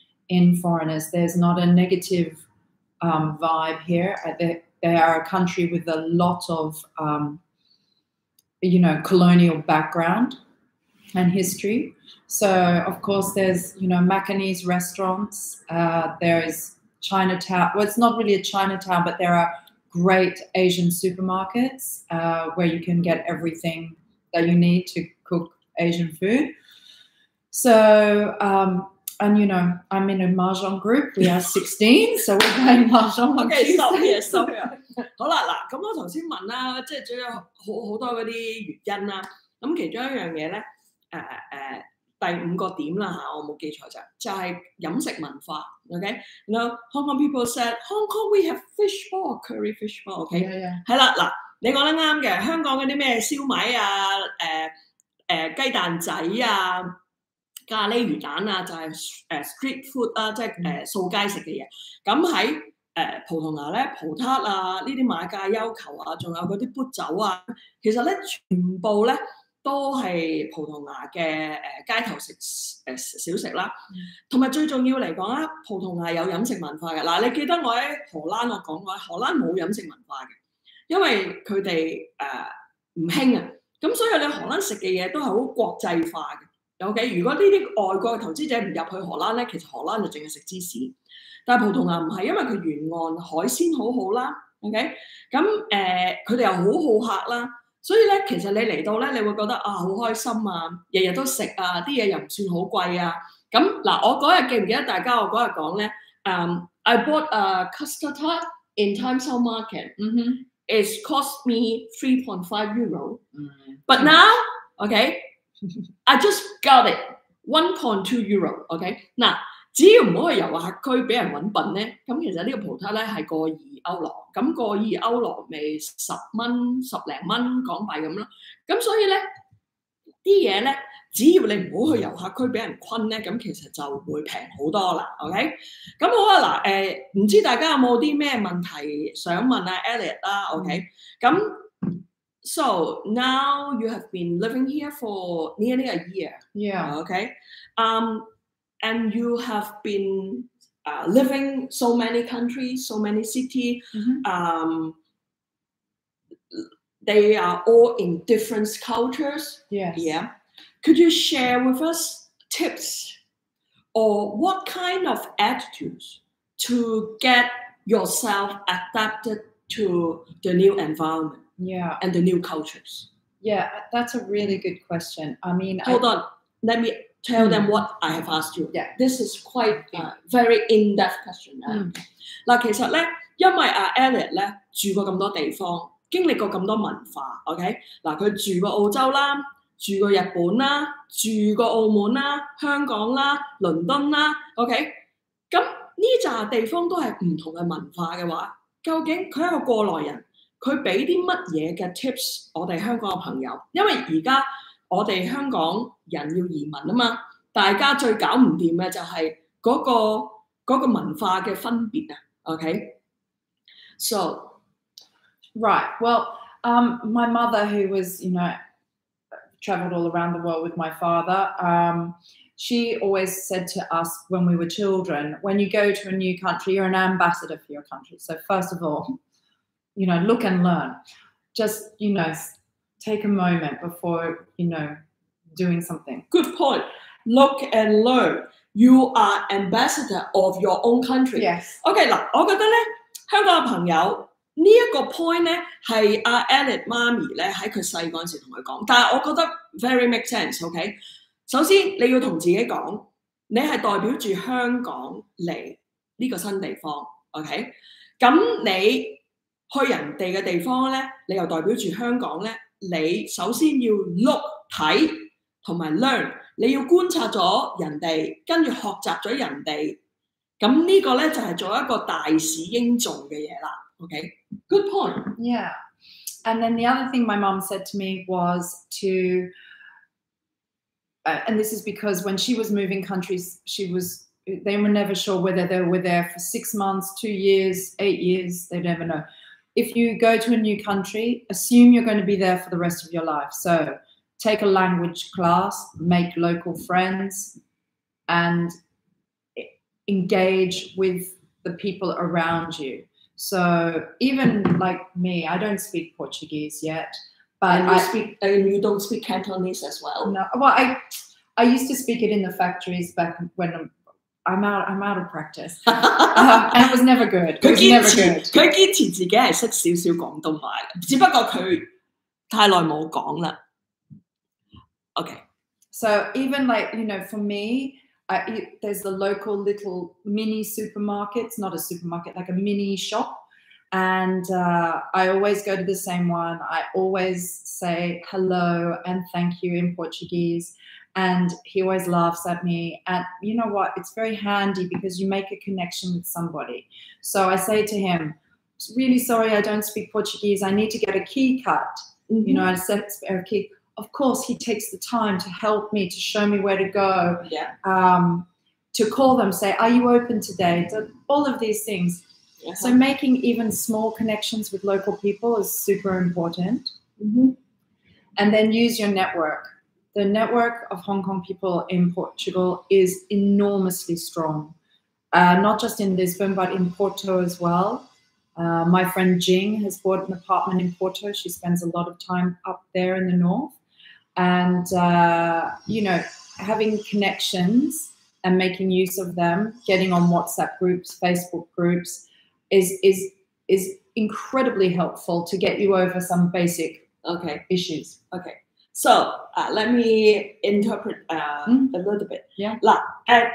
foreigners. There's not a negative vibe here. They are a country with a lot of, you know, colonial background and history. So, of course, there's, you know, Macanese restaurants. There is Chinatown. Well, it's not really a Chinatown, but there are great Asian supermarkets where you can get everything that you need to cook Asian food. So, and you know, I'm in a mahjong group. We are 16, so we're playing mahjong on Okay, stop Tuesday. here, stop here. 好啦，嗱，咁我頭先問啦，即係仲有好多嗰啲原因啦。咁其中一樣嘢咧，第5個點啦嚇，我冇記錯就係飲食文化。Okay, you know, Hong Kong people said Hong Kong we have fish ball, curry fish ball. Okay, 係啦，嗱，你講得啱嘅，香港嗰啲咩燒賣啊，雞蛋仔啊。咖喱魚蛋啊，就係street food 啊，即係掃街食嘅嘢。咁喺葡萄牙咧，葡撻啊，呢啲馬介休球啊，仲有嗰啲砵酒啊，其實咧全部咧都係葡萄牙嘅街頭小食啦。同埋最重要嚟講咧，葡萄牙有飲食文化嘅。嗱，你記得我喺荷蘭我講過，荷蘭冇飲食文化嘅，因為佢哋唔興啊。咁所以你荷蘭食嘅嘢都係好國際化嘅。OK， 如果呢啲外國嘅投資者唔入去荷蘭咧，其實荷蘭就淨係食芝士，但係葡萄牙唔係，因為佢沿岸海鮮好好啦。OK， 咁佢哋又好好客啦，所以咧其實你嚟到咧，你會覺得啊好開心啊，日日都食啊，啲嘢又唔算好貴啊。咁嗱，我嗰日記唔記得大家我嗰日講咧？I bought a custard tart in Times Hall Market. It's cost me 3.5 euro. But now, okay. I just got it 1.2 euro， OK 嗱，只要唔好去遊客區俾人揾笨咧，咁其實呢個葡撻咧係過2歐羅，咁過2歐羅咪10蚊10零蚊港幣咁咯，咁所以咧啲嘢咧，只要你唔好去遊客區俾人昆咧，咁其實就會平好多啦 ，OK？ 咁好啊嗱，唔知大家有冇啲咩問題想問啊 Eliette 啦 ，OK？ 咁So now you have been living here for nearly a year. Yeah. Okay. And you have been living so many countries, so many cities. They are all in different cultures. Yes. Yeah. Could you share with us tips or what kind of attitudes to get yourself adapted to the new environment? Yeah. And the new cultures. Yeah, that's a really good question. I mean, hold on. Let me tell them what I have asked you. Yeah. This is quite very in-depth question. 嗱，其實咧，因為Eliette 咧住過咁多地方，經歷過咁多文化 ，OK？ 嗱，佢住過澳洲啦，住過日本啦，住過澳門啦，香港啦，倫敦啦 ，OK？ 咁呢紮地方都係唔同嘅文化嘅話，究竟佢係一個過來人？佢俾啲乜嘢嘅 tips 我哋香港嘅朋友，因為而家我哋香港人要移民啊嘛，大家最搞唔掂嘅就係嗰個文化嘅分別啊 ，OK？ So, right. Well, my mother, who was, you know, traveled all around the world with my father, she always said to us when we were children, when you go to a new country, you're an ambassador for your country. So first of all, you know, look and learn. Just, you know, take a moment before, you know, doing something. Good point. Look and learn. You are ambassador of your own country. Yes. OK 嗱，我覺得咧，香港嘅朋友呢一個 point 咧係Eliette 媽咪咧喺佢細嗰陣時同佢講，但係我覺得 very make sense。OK， 首先你要同自己講，你係代表住香港嚟呢個新地方。OK， 咁你去人哋嘅地方咧，你又代表住香港咧，你首先要 look 睇同埋 learn， 你要觀察咗人哋，跟住學習咗人哋，咁呢個咧就係做一個大使應做嘅嘢啦。Okay, good point. Yeah, and then the other thing my mum said to me was to, and this is because when she was moving countries, they were never sure whether they were there for 6 months, 2 years, 8 years. They never know. If you go to a new country, assume you're going to be there for the rest of your life. So take a language class, make local friends, and engage with the people around you. So even like me, I don't speak Portuguese yet, but you don't speak Cantonese as well. No, well, I used to speak it in the factories back when I'm out of practice, and it was never good. It was never good. 佢堅持自己係識少少廣東話，只不過佢太耐冇講啦。Okay. So even like, you know, for me, there's the local little mini supermarkets, not a supermarket, like a mini shop. And I always go to the same one. I always say hello and thank you in Portuguese. And he always laughs at me. And you know what? It's very handy because you make a connection with somebody. So I say to him, really sorry, I don't speak Portuguese. I need to get a key cut. You know, I said a key. Of course, he takes the time to help me, to show me where to go, to call them, say, are you open today? All of these things. So making even small connections with local people is super important. And then use your network. The network of Hong Kong people in Portugal is enormously strong, not just in Lisbon, but in Porto as well. My friend Jing has bought an apartment in Porto. She spends a lot of time up there in the north. And, you know, having connections and making use of them, getting on WhatsApp groups, Facebook groups, is incredibly helpful to get you over some basic issues. Okay. So let me interpret a little bit. Yeah. 嗱，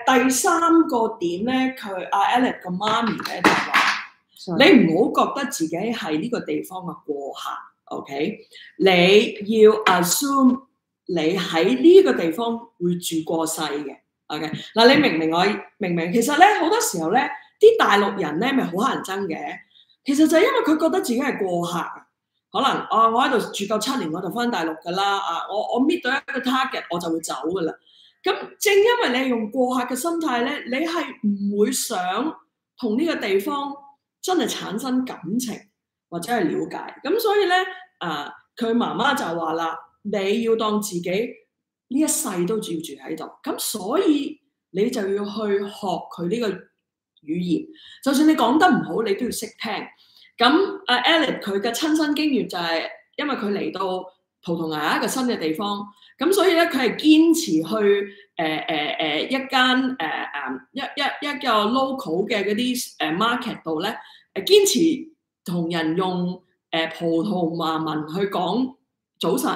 第三個點咧，Eliette 個媽咪咧就話：你唔好覺得自己係呢個地方嘅過客 ，OK？ 你要 assume 你喺呢個地方會住過世嘅 ，OK？ 嗱，你明唔明？其實咧好多時候咧，啲大陸人咧咪好乞人憎嘅，其實就係因為佢覺得自己係過客。可能我喺度住夠7年我就翻大陸㗎啦，我搣到一個 target 我就會走㗎啦。咁正因為你用過客嘅心態咧，你係唔會想同呢個地方真係產生感情或者係了解。咁所以咧佢媽媽就話啦，你要當自己呢一世都住喺度。咁所以你就要去學佢呢個語言，就算你講得唔好，你都要識聽。咁Eliette佢嘅親身經驗就係因為佢嚟到葡萄牙一個新嘅地方，咁所以咧佢係堅持去一間一個 local 嘅嗰啲market 度咧堅持同人用葡萄牙文去講早晨，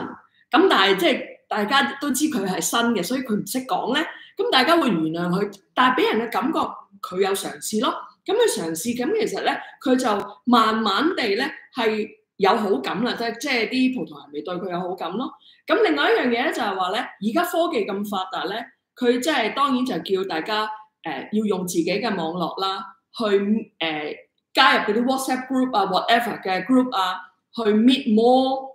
咁但係即係大家都知佢係新嘅，所以佢唔識講咧，咁大家會原諒佢，但係俾人嘅感覺佢有嘗試咯。咁佢嘗試，咁其實咧，佢就慢慢地咧係有好感啦，即係啲葡萄牙人咪對佢有好感咯。咁另外一樣嘢咧就係話咧，而家科技咁發達咧，佢即係當然就叫大家要用自己嘅網絡啦，去加入嗰啲 WhatsApp group 啊 whatever 嘅 group 啊，去 meet more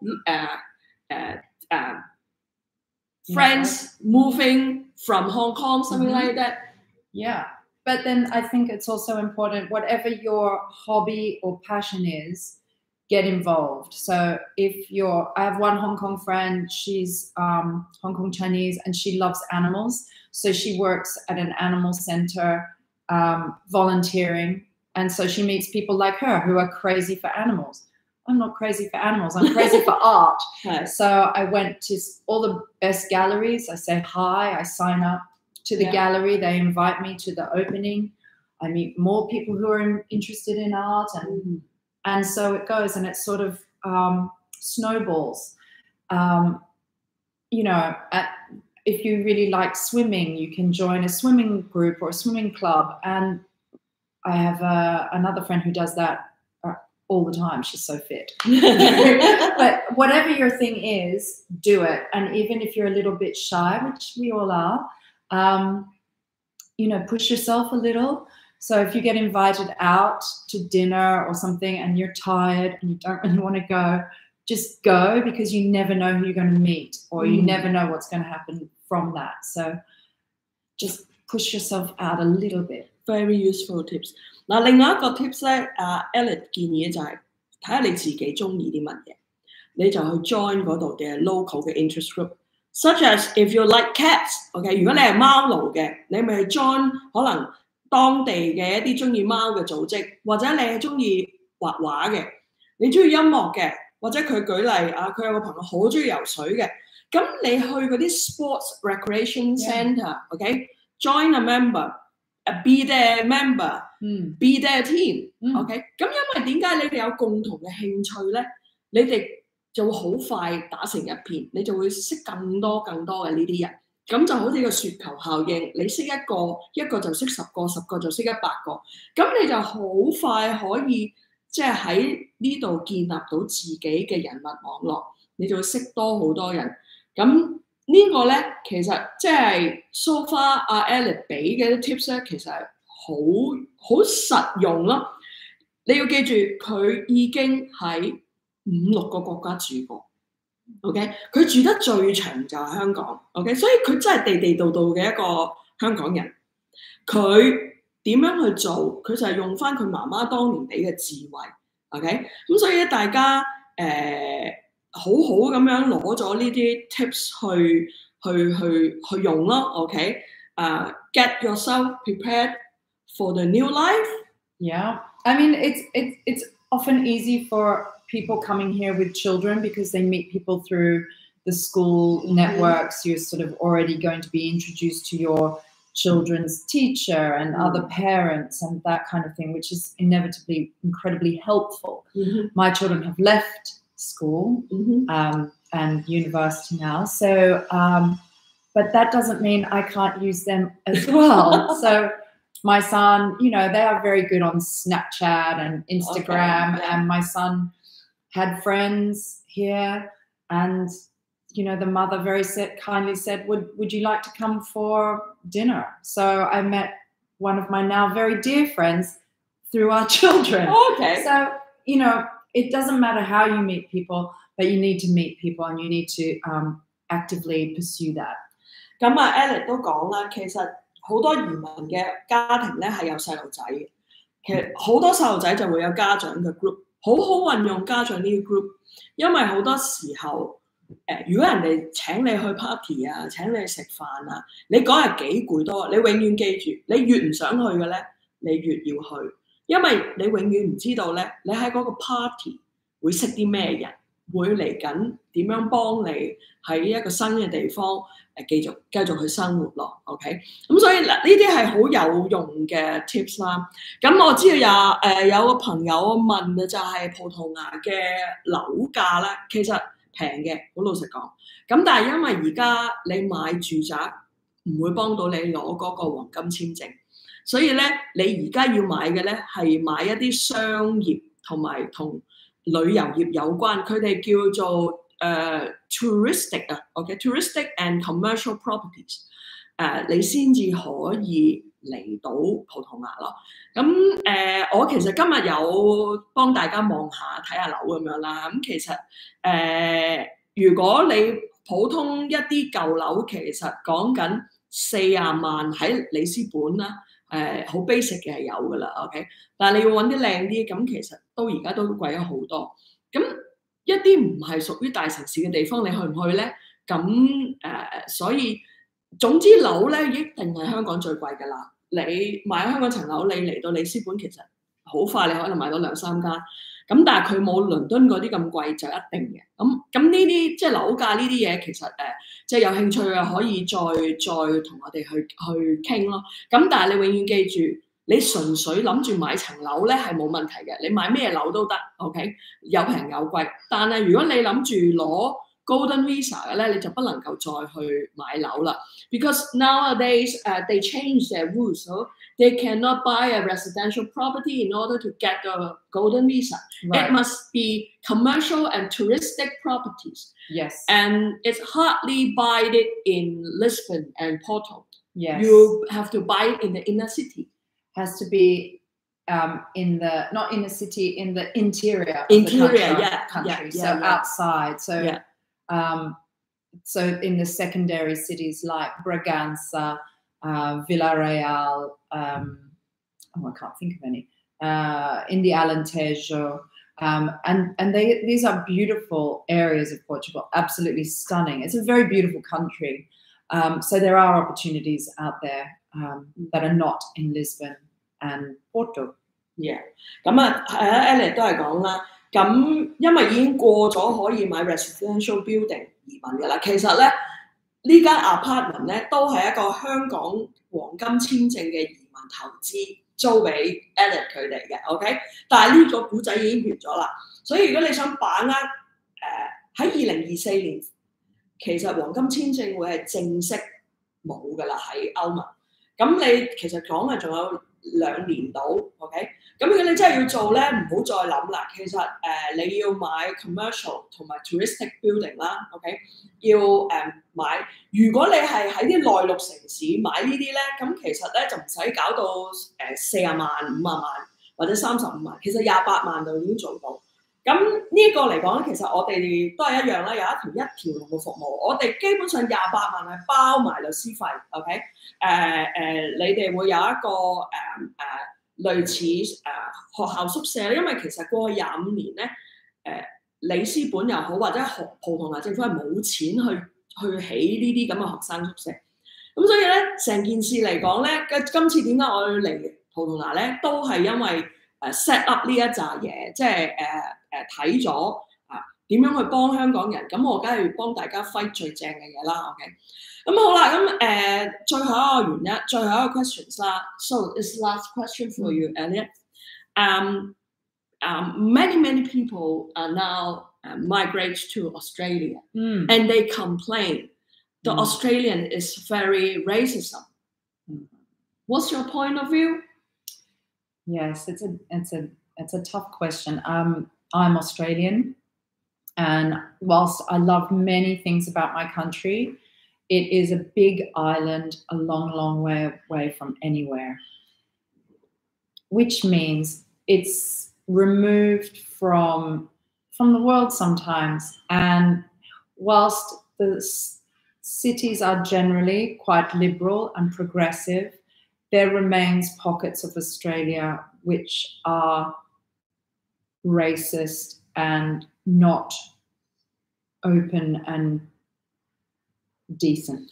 friends moving from Hong Kong something like that. Yeah. But then I think it's also important, whatever your hobby or passion is, get involved. So I have one Hong Kong friend, she's Hong Kong Chinese, and she loves animals. So she works at an animal center, volunteering. And so she meets people like her who are crazy for animals. I'm not crazy for animals, I'm crazy for art. So I went to all the best galleries. I say hi, I sign up to the gallery, they invite me to the opening. I meet more people who are interested in art, and so it goes, and it sort of snowballs. You know, if you really like swimming, you can join a swimming group or a swimming club. And I have another friend who does that all the time. She's so fit. But whatever your thing is, do it. And even if you're a little bit shy, which we all are, you know, push yourself a little. So if you get invited out to dinner or something and you're tired and you don't really want to go, just go, because you never know who you're going to meet, or you never know what's going to happen from that. So just push yourself out a little bit. Very useful tips. 嗱，另外一個 tips 咧，Eliette 建議就係睇下你自己中意啲乜嘢，你就去 join 嗰度嘅 local 嘅 interest group。Such as if you like cats，OK， 如果你係貓奴嘅，你咪去 join 可能當地嘅一啲中意貓嘅組織，或者你係中意畫畫嘅，你中意音樂嘅，或者佢舉例啊，佢有個朋友好中意游水嘅，咁你去嗰啲 sports recreation centre，OK，join a member。Be their member, be their team, OK？ 咁因為點解你哋有共同嘅興趣咧？你哋就會好快打成一片，你就會識更多嘅呢啲人，咁就好似個雪球效應，你識一個就識10個，10個就識100個，咁你就好快可以即係喺呢度建立到自己嘅人脈網絡，你就會識多好多人，咁。呢個咧，其實即係 so far 阿 Eliette 俾嘅啲 tips 咧，其實係好實用咯。你要記住，佢已經喺5、6個國家住過 ，OK？ 佢住得最長就係香港 ，OK？ 所以佢真係地道嘅一個香港人。佢點樣去做？佢就係用翻佢媽媽當年俾嘅智慧 ，OK？ 咁所以咧，大家好咁樣攞咗呢啲 tips去用咯 ，OK？ Get yourself prepared for the new life. Yeah, I mean it's often easy for people coming here with children because they meet people through the school networks. You're sort of already going to be introduced to your children's teacher and other parents and that kind of thing, which is inevitably incredibly helpful. My children have left school and university now, so but that doesn't mean I can't use them as well. So my son, you know, they are very good on Snapchat and Instagram, and my son had friends here, and you know, the mother very kindly said, would you like to come for dinner? So I met one of my now very dear friends through our children. Okay. So, you know, it doesn't matter how you meet people, but you need to meet people and you need to actively pursue that. 咁啊 ，Eliette 都講啦，其實好多移民嘅家庭咧係有細路仔嘅，其實好多細路仔就會有家長嘅 group， 好運用家長呢個 group， 因為好多時候如果人哋請你去 party 啊，請你去食飯啊，你嗰日幾攰多，你永遠記住，你越唔想去嘅咧，你越要去，因為你永遠唔知道咧，你喺嗰個 party 會識啲咩人，會嚟緊點樣幫你喺一個新嘅地方繼續去生活咯 ，OK？ 咁所以嗱，呢啲係好有用嘅 tips 啦。咁我知道有個朋友問嘅就係葡萄牙嘅樓價咧，其實平嘅，好老實講。咁但係因為而家你買住宅唔會幫到你攞嗰個黃金簽證，所以咧你而家要買嘅咧係買一啲商業同埋同旅遊業有關，佢哋叫做touristic 啊 ，OK，touristic and commercial properties， 你先至可以嚟到葡萄牙咯。咁我其實今日有幫大家望下睇下樓咁樣啦。咁其實如果你普通一啲舊樓，其實講緊40萬喺里斯本啦，好 basic 嘅係有噶啦 ，OK。但係你要揾啲靚啲，咁其實而家都貴咗好多。咁一啲唔係屬於大城市嘅地方，你去唔去咧？咁所以總之樓咧一定係香港最貴㗎啦。你買香港層樓，你嚟到里斯本其實好快，你可能買到2-3間。咁但係佢冇倫敦嗰啲咁貴就一定嘅。咁呢啲即係樓價呢啲嘢，其實即係有興趣嘅可以再同我哋去傾咯。咁但係你永遠記住，你純粹諗住買層樓咧係冇問題嘅，你買咩樓都得 ，OK？ 有平有貴。但係如果你諗住攞 Golden Visa 嘅咧，你就不能夠再去買樓啦。Because nowadays they change their rules, so they cannot buy a residential property in order to get the Golden Visa. Right. It must be commercial and touristic properties. Yes. And it's hardly buy it in Lisbon and Porto. Yes. You have to buy it in the inner city. Has to be in the not in the city, in the interior of the country. So outside. So so in the secondary cities like Bragança, Villarreal, I can't think of any. In the Alentejo, and these are beautiful areas of Portugal, absolutely stunning. It's a very beautiful country. So there are opportunities out there that are not in Lisbon and Porto. Yeah， 咁啊，Eliette 都係講啦。咁因為已經過咗可以買 residential building 移民嘅啦，其實咧呢間 apartment 咧都係一個香港黃金簽證嘅移民投資租俾 Eliette 佢哋嘅 ，OK？ 但係呢個古仔已經完咗啦，所以如果你想把握喺2024年，其實黃金簽證會係正式冇噶啦喺歐盟，咁你其實講係仲有2年到 ，OK？ 咁如果你真係要做咧，唔好再諗啦。其實你要買 commercial 同埋 touristic building 啦 ，OK？ 要買。如果你係喺啲內陸城市買呢啲咧，咁其實咧就唔使搞到40萬、50萬或者35萬，其實28萬就已經做到。咁呢個嚟講咧，其實我哋都係一樣啦，有一條龍嘅服務。我哋基本上28萬係包埋律師費 ，OK？ 你哋會有一個類似學校宿舍，因為其實過去25年咧，里斯本又好或者葡萄牙政府係冇錢去起呢啲咁嘅學生宿舍。咁所以咧，成件事嚟講咧，今次點解我要嚟葡萄牙咧，都係因為set up 呢一紮嘢，即係睇咗點樣去幫香港人，咁我梗係幫大家 fight 最正嘅嘢啦 ，OK？ 咁好啦，咁最後一個原因，最後一個 questions 啦。So this last question for you, Eliette. Many people are now migrate to Australia, and they complain the Australian is very racism. What's your point of view? Yes, it's a tough question. I'm Australian, and whilst I love many things about my country, it is a big island, a long way away from anywhere, which means it's removed from the world sometimes. And whilst the cities are generally quite liberal and progressive, there remains pockets of Australia which are racist and not open and decent.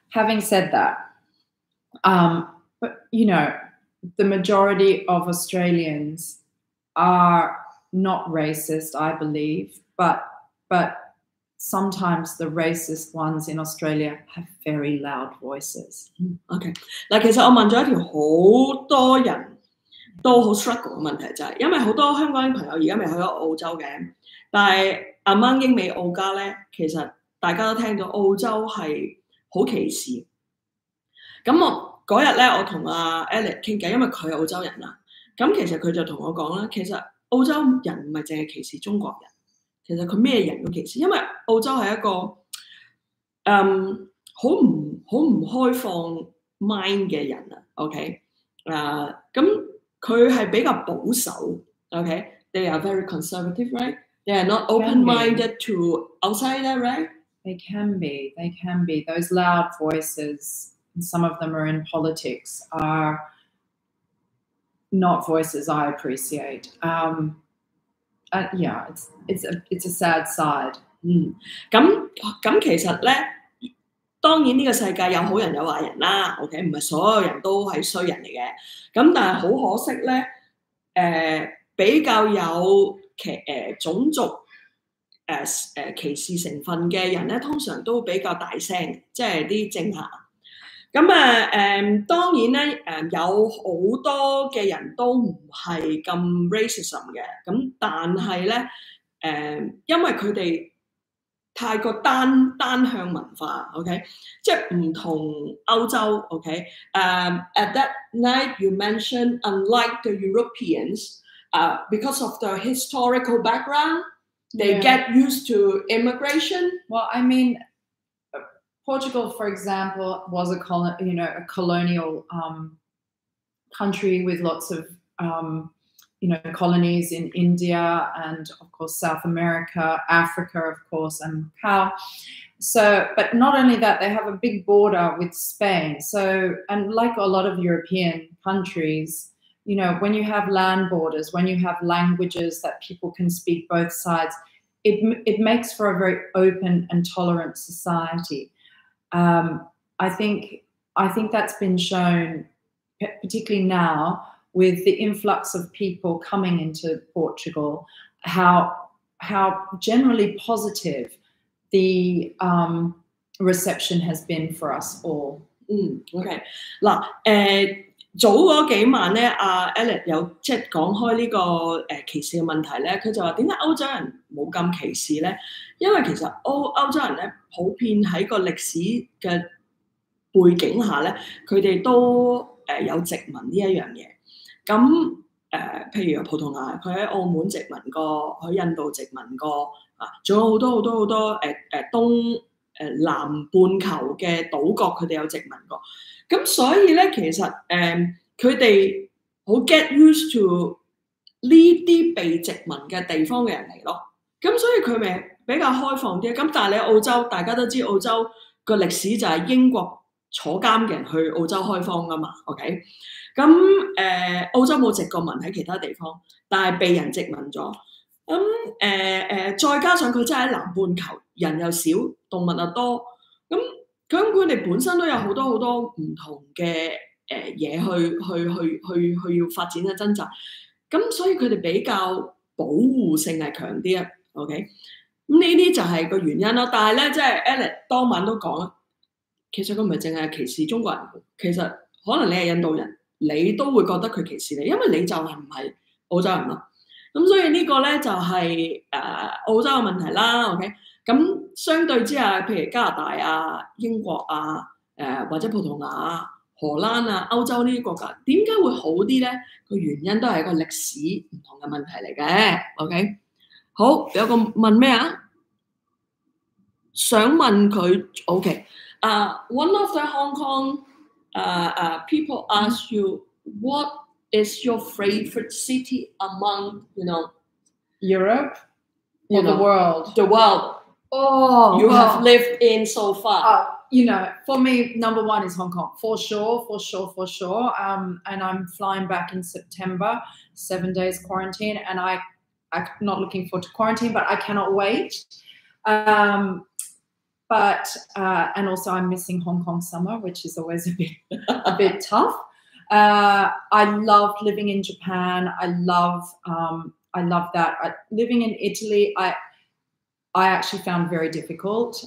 Having said that, but you know, the majority of Australians are not racist, I believe, but sometimes the racist ones in Australia have very loud voices. OK， 嗱，其實我問咗一條好多人都好 struggle 嘅問題，就係因為好多香港朋友而家未去咗澳洲嘅，但係 among 英美澳加咧，其實大家都聽到澳洲係好歧視。咁我嗰日咧，我同阿 Eliette 傾偈，因為佢係澳洲人啦。咁其實佢就同我講啦，其實澳洲人唔係淨係歧視中國人，其實佢咩人都歧視，因為澳洲係一個好唔開放 mind 嘅人啊。OK， 咁佢係比較保守。OK，they are very conservative, right? They are not open-minded to outsider, right? They can be. Those loud voices, and some of them are in politics, are not voices I appreciate. Yeah, it's a sad side. 咁其實咧，當然呢個世界有好人有壞人啦。OK， 唔係所有人都係衰人嚟嘅。咁但係好可惜咧，比較有種族歧視成分嘅人咧，通常都比較大聲，即係啲政客。咁當然咧，有好多嘅人都唔係咁 racism 嘅，咁但係咧，因為佢哋太過單向文化 ，OK， 即係唔同歐洲 ，OK，at that night you mentioned unlike the Europeans, because of the historical background, they get used to immigration. Well, I mean, Portugal, for example, was a colonial country with lots of colonies in India and of course South America, Africa, of course, and Macau. So, but not only that, they have a big border with Spain. So, and like a lot of European countries, you know, when you have land borders, when you have languages that people can speak both sides, it makes for a very open and tolerant society. I think I think that's been shown, particularly now with the influx of people coming into Portugal, how generally positive the reception has been for us all. OK 嗱早嗰幾晚咧，阿 Eliette 有即係講開呢個歧視嘅問題咧，佢就話點解歐洲人冇咁歧視咧？因為其實歐洲人咧普遍喺個歷史嘅背景下咧，佢哋都有殖民呢一樣嘢。咁譬如葡萄牙，佢喺澳門殖民過，喺印度殖民過，仲有好多東南半球嘅島國，佢哋有殖民過。咁所以咧，其實佢哋好 get used to 呢啲被殖民嘅地方嘅人嚟咯。咁所以佢咪比較開放啲。咁但係你澳洲，大家都知澳洲個歷史就係英國坐監嘅人去澳洲開荒噶嘛。OK， 咁澳洲冇殖過民喺其他地方，但係被人殖民咗。咁再加上佢真係喺南半球，人又少，動物又多，咁佢哋本身都有好多唔同嘅嘢去要發展嘅掙扎，咁所以佢哋比較保護性係強啲啊。OK， 咁呢啲就係個原因咯。但係咧，即係 Eliette 當晚都講，其實佢唔係淨係歧視中國人，其實可能你係印度人，你都會覺得佢歧視你，因為你就係唔係澳洲人咯。咁所以呢個咧就係澳洲嘅問題啦。OK， 咁相對之下，譬如加拿大啊、英國啊、或者葡萄牙、荷蘭啊、歐洲呢啲國家，點解會好啲咧？個原因都係一個歷史唔同嘅問題嚟嘅。OK， 好，有個問咩啊？想問佢 OK， one of the Hong Kong people ask you what is your favorite city among, Europe or the world? The world. Oh, you have lived in so far. For me, number one is Hong Kong, for sure. And I'm flying back in September, 7 days quarantine, and I'm not looking forward to quarantine, but I cannot wait. And also I'm missing Hong Kong summer, which is always a bit tough. I loved living in Japan. I love that. Living in Italy, I actually found very difficult.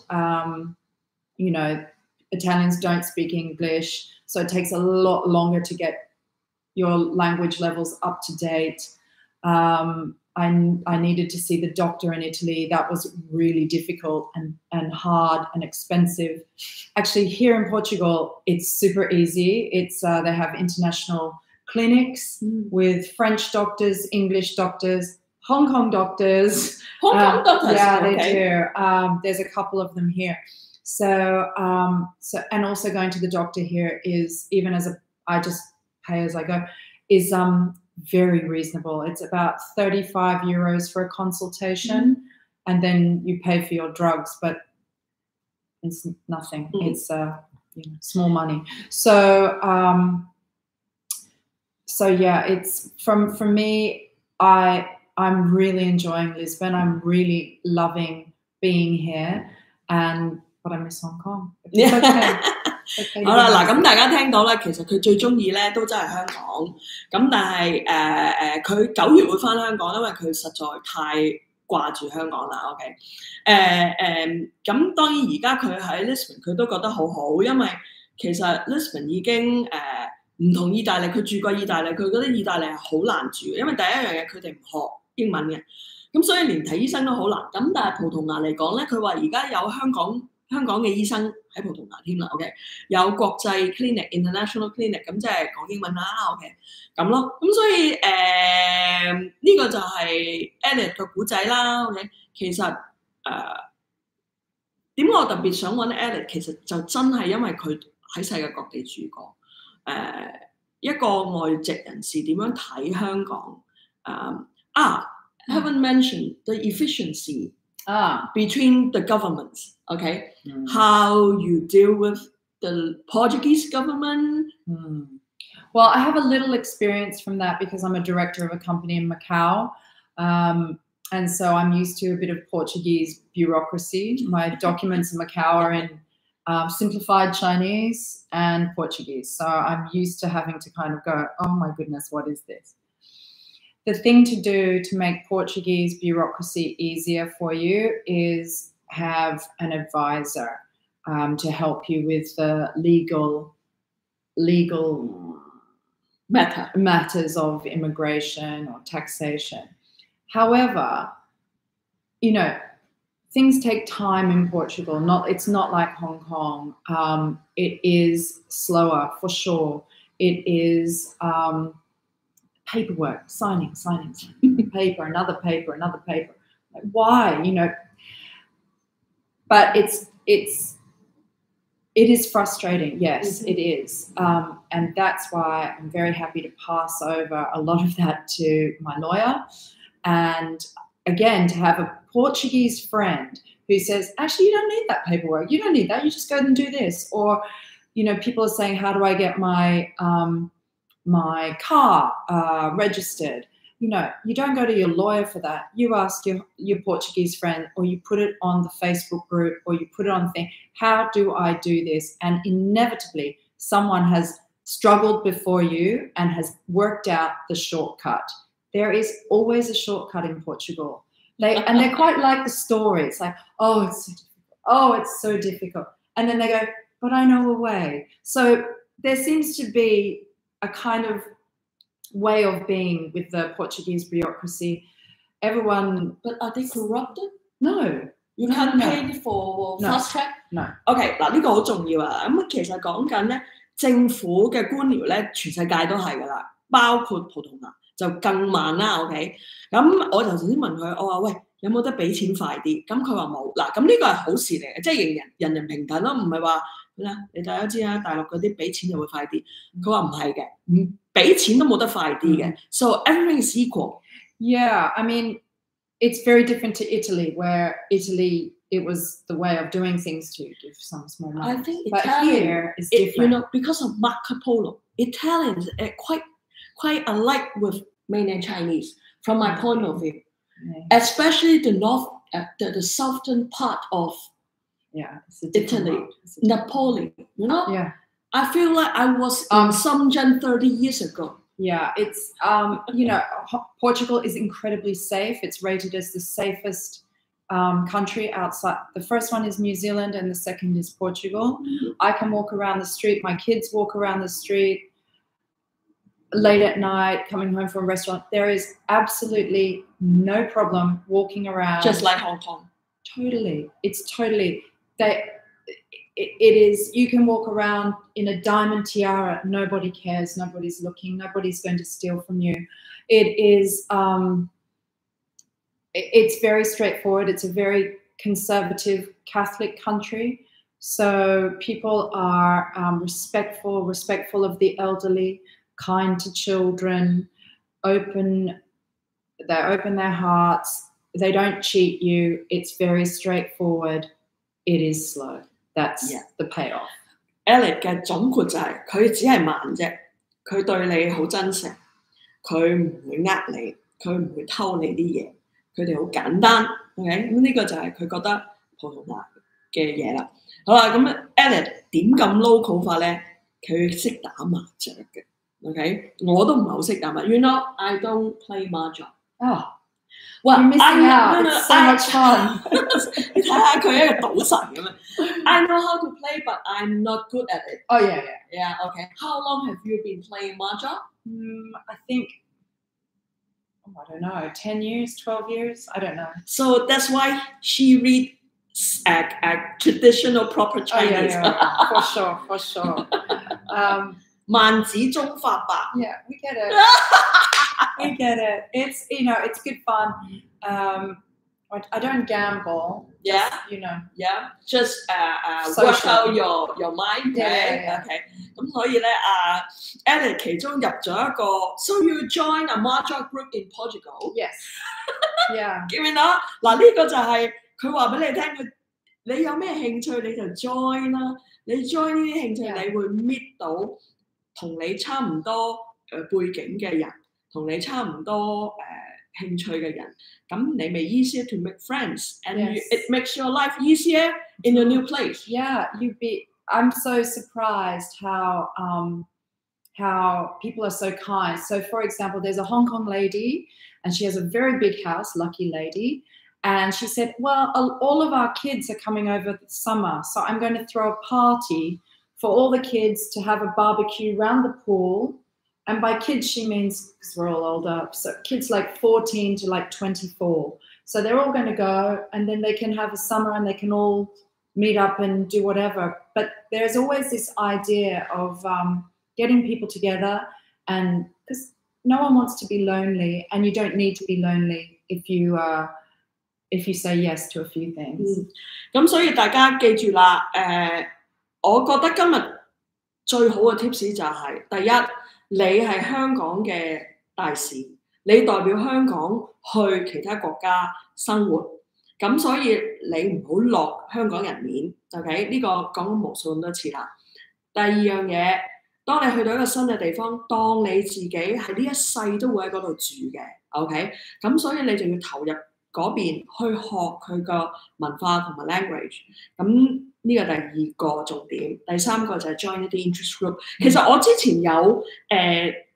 Italians don't speak English, so it takes a lot longer to get your language levels up to date. I needed to see the doctor in Italy. That was really difficult and hard and expensive. Actually, here in Portugal, it's super easy. It's they have international clinics with French doctors, English doctors, Hong Kong doctors. Hong Kong doctors? Yeah, okay. They do. There's a couple of them here. So and also going to the doctor here is, even I just pay as I go, is very reasonable. It's about 35 euros for a consultation, and then you pay for your drugs, but it's nothing. It's small money. So yeah, it's for me, I'm really enjoying Lisbon. I'm really loving being here, but I miss Hong Kong. It's okay. 好啦，嗱咁大家聽到咧，其實佢最中意咧都真係香港，咁但係佢9月會翻香港，因為佢實在太掛住香港啦。OK， 咁當然而家佢喺 Lisbon 佢都覺得好好，因為其實 Lisbon 已經唔同意大利，佢住過意大利，佢覺得意大利係好難住，因為第一樣嘢佢哋唔學英文嘅，咁所以連睇醫生都好難。咁但係葡萄牙嚟講咧，佢話而家有香港嘅醫生喺葡萄牙添啦 ，OK， 有國際 clinic、international clinic， 咁即係講英文啦 ，OK， 咁咯，咁所以呢個就係 Eliette 嘅故仔啦 ，OK， 其實點解我特別想揾 Eliette， 其實就真係因為佢喺世界各地住過，一個外籍人士點樣睇香港haven't mentioned the efficiency between the governments, okay? How you deal with the Portuguese government? Well, I have a little experience from that because I'm a director of a company in Macau. And so I'm used to a bit of Portuguese bureaucracy. My documents in Macau are in simplified Chinese and Portuguese. So I'm used to having to kind of go, oh my goodness, what is this? The thing to do to make Portuguese bureaucracy easier for you is have an advisor to help you with the legal matters of immigration or taxation. However, you know, things take time in Portugal. It's not like Hong Kong. It is slower for sure. It is paperwork, signing, paper, another paper, another paper. Like, why? You know, but it is frustrating. Yes, it is. And that's why I'm very happy to pass over a lot of that to my lawyer. And again, to have a Portuguese friend who says, actually, you don't need that paperwork. You don't need that. You just go and do this. Or, you know, people are saying, how do I get my my car registered? You know, you don't go to your lawyer for that. You ask your Portuguese friend, or you put it on the Facebook group, or you put it on the thing. How do I do this? And inevitably, someone has struggled before you and has worked out the shortcut. There is always a shortcut in Portugal. They're quite like the story. It's like, oh, it's so difficult. And then they go, but I know a way. So there seems to be a kind of way of being with the Portuguese bureaucracy. Everyone, but are they corrupted? No. You can't pay for fast track? No. OK， 嗱呢個好重要啊！咁其實講緊咧，政府嘅官僚咧，全世界都係噶啦，包括葡萄牙就更慢啦。OK， 咁我頭先問佢，我話喂有冇得俾錢快啲？咁佢話冇。嗱，咁呢個係好事嚟嘅，即係人人平等咯，唔係話你大家知啦，大陸嗰啲俾錢就會快啲。佢話唔係嘅，唔俾錢都冇得快啲嘅。So everything is equal. Yeah, I mean, it's very different to Italy, where Italy, it was the way of doing things to give some small money. I think but Italian here is different. You know, because of Marco Polo, Italians are quite alike with mainland Chinese from my point of view, especially the southern part of Italy, Napoli. You know, I feel like I was in Shenzhen 30 years ago. Yeah, it's you know, Portugal is incredibly safe. It's rated as the safest country outside. The first one is New Zealand and the second is Portugal. I can walk around the street. My kids walk around the street late at night, coming home from a restaurant. There is absolutely no problem walking around. Just like Hong Kong. Totally. It's totally. It is, you can walk around in a diamond tiara. Nobody cares. Nobody's looking. Nobody's going to steal from you. It is, it's very straightforward. It's a very conservative Catholic country. So people are respectful of the elderly, kind to children, they open their hearts. They don't cheat you. It's very straightforward. It is slow. That's the payoff. Eliette 嘅總括就係佢只係慢啫，佢對你好真誠，佢唔會呃你，佢唔會偷你啲嘢，佢哋好簡單。OK， 咁呢個就係佢覺得葡萄牙嘅嘢啦。好啦，咁 Eliette 點咁 local 法咧？佢識打麻雀嘅。OK， 我都唔係好識打麻雀。You know, I don't play mahjong. Well, you're missing out. It's so much fun. 你睇下佢係一個賭神咁樣。I know how to play, but I'm not good at it. Oh yeah. Okay. How long have you been playing mahjong? I think, I don't know, 10 years, 12 years. I don't know. So that's why she reads traditional proper Chinese. For sure. 萬子中發白。Yeah, we get it. We get it. It's, you know, it's good fun. I don't gamble. Yeah. Just, you know. Yeah. Just work out your mind. Yeah. Okay. 咁所以咧Eliette 其中入咗一個 So you join a mahjong group in Portugal? Yes. Yeah. 見唔見到？嗱呢個就係佢話俾你聽，你有咩興趣你就 join 啦。你 join 呢啲興趣，你會 meet 到同你差唔多背景嘅人，同你差唔多興趣嘅人，咁你咪 easier to make friends and Yes. it makes your life easier in your new place. Yeah, I'm so surprised how people are so kind. So, for example, there's a Hong Kong lady, and she has a very big house, lucky lady. And she said, well, all of our kids are coming over this summer, so I'm going to throw a party for all the kids to have a barbecue around the pool. And by kids, she means, because we're all older, so kids like 14 to like 24. So they're all going to go, and then they can have a summer and they can all meet up and do whatever. But there's always this idea of getting people together, and because no one wants to be lonely, and you don't need to be lonely if you say yes to a few things. 咁所以大家記住啦，我覺得今日最好嘅 tips 就係第一，你係香港嘅大使，你代表香港去其他國家生活，咁所以你唔好落香港人面 ，OK？ 呢個講咗無數咁多次啦。第二樣嘢，當你去到一個新嘅地方，當你自己係呢一世都會喺嗰度住嘅 ，OK？ 咁所以你就要投入嗰邊去學佢個文化同埋 language。咁呢個第二個重點，第三個就係 join 一啲 interest group。其實我之前有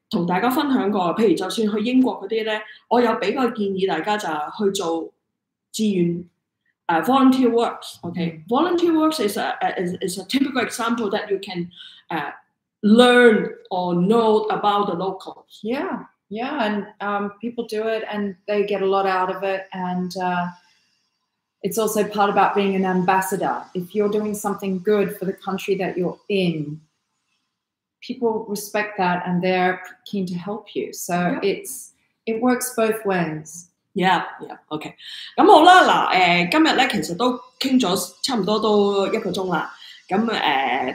同大家分享過，譬如就算去英國嗰啲咧，我有俾個建議大家就係去做志願volunteer works。OK，volunteer works is a typical example that you can learn or know about the locals. Yeah, and people do it and they get a lot out of it, and it's also part about being an ambassador. If you're doing something good for the country that you're in, people respect that and they're keen to help you. So it works both ways. OK。咁好啦，嗱今日咧其實都傾咗差唔多都1個鐘啦。咁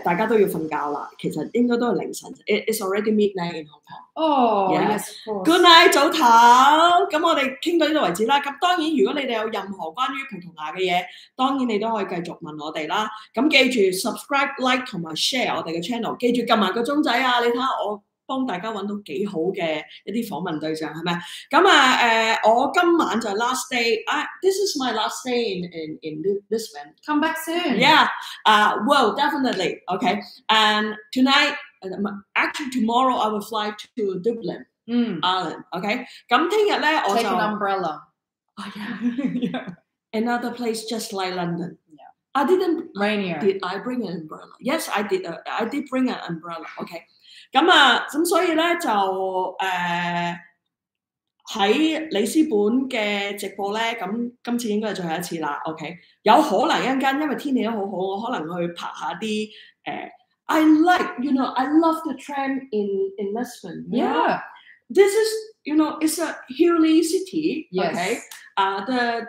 大家都要瞓覺啦，其實應該都係凌晨。It's already midnight in Hong Kong. Oh, yes, of course. Good night， 早唞。咁我哋傾到呢度為止啦。咁當然，如果你哋有任何關於葡萄牙嘅嘢，當然你都可以繼續問我哋啦。咁記住 subscribe、like 同埋 share 我哋嘅 channel， 記住撳埋個鐘仔啊！你睇下我幫大家揾到幾好嘅一啲訪問對象係咪？咁我今晚就係 last day。This is my last day in Lisbon. Come back soon. Yeah. Well, definitely. Okay. And tonight, actually tomorrow, I will fly to Dublin, Ireland. Okay. 咁聽日咧我就 take an umbrella. Oh yeah. Another place just like London. Yeah. I didn't. Rainier. Did I bring an umbrella? Yes, I did. I did bring an umbrella. Okay. 咁所以咧就喺里斯本嘅直播咧，咁今次應該係最後一次啦。OK， 有可能一陣間因為天氣都好好，我可能去拍下啲I love the tram in Lisbon. Yeah. This is it's a hilly city. Yes. Okay.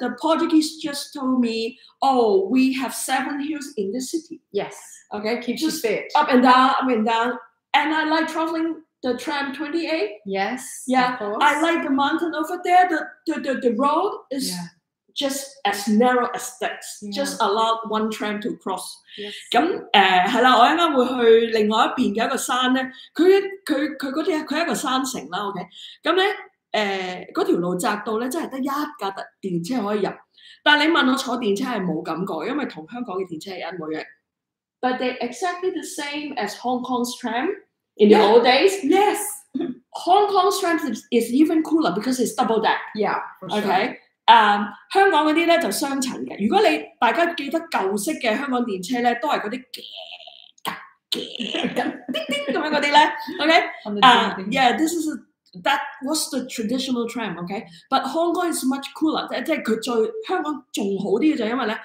The Portuguese just told me, oh, we have 7 hills in the city. Yes. Okay, Keeps you fit. Up and down, up and down. And I like traveling the tram 28. Yes. Yeah. Of course. I like the mountain over there. The road is just as narrow as that. Just allow one tram to cross. 咁係啦，我一陣會去另外一邊嘅一個山咧，佢嗰啲佢係一個山城啦。OK， 咁咧嗰條路窄到咧，真係得一架電車可以入。但係你問我坐電車係冇感覺，因為同香港嘅電車係一模一樣。But they exactly the same as Hong Kong's tram in the old days. Yes, Hong Kong's tram is even cooler because it's double deck. Yeah. OK， 香港嗰啲咧就雙層嘅。如果大家記得舊式嘅香港電車咧，都係嗰啲叮叮咁樣嗰啲咧。OK， that was the traditional tram. OK，but Hong Kong is much cooler， 即係佢香港仲好啲嘅就係因為咧，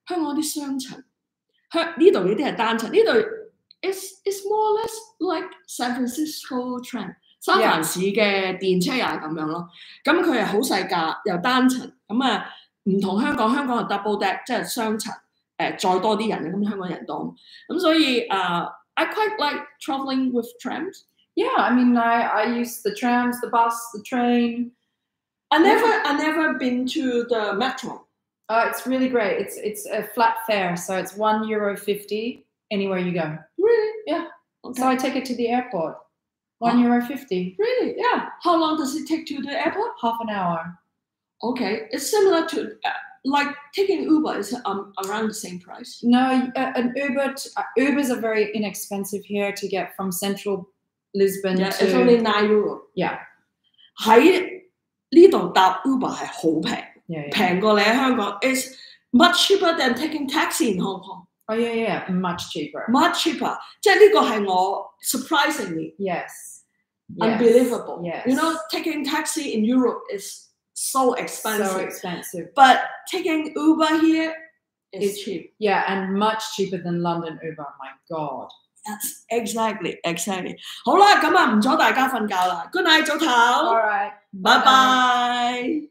香港啲雙層。呢度呢啲係單層，呢度 is more or less like San Francisco tram， 三藩市嘅電車又係咁樣咯。咁佢係好細架，又單層，咁唔同香港係 double deck， 即係雙層，再多啲人嘅，咁香港人多，咁所以I quite like traveling with trams. Yeah, I mean I use the trams, the bus, the train. I never been to the metro. It's really great. It's a flat fare, so it's €1.50 anywhere you go. Really? Yeah. Okay. So I take it to the airport. €1.50. Really? Yeah. How long does it take to the airport? Half an hour. Okay, it's similar to like taking Uber is around the same price. No, an Ubers are very inexpensive here to get from central Lisbon Yeah, to. it's only €9. Yeah. 喺呢度搭 Uber 係好平， Yeah. 平過你喺香港。It's much cheaper than taking taxi in Hong Kong. Oh yeah, much cheaper. Much cheaper. 即係呢個係我 surprisingly Yes. unbelievable. Yes. You know, taking taxi in Europe is so expensive. So expensive. But taking Uber here is cheap. Yeah, and much cheaper than London Uber. My God. Yes, exactly. 好啦，咁啊唔阻大家瞓覺啦。Good night，早唞。All right. 拜拜。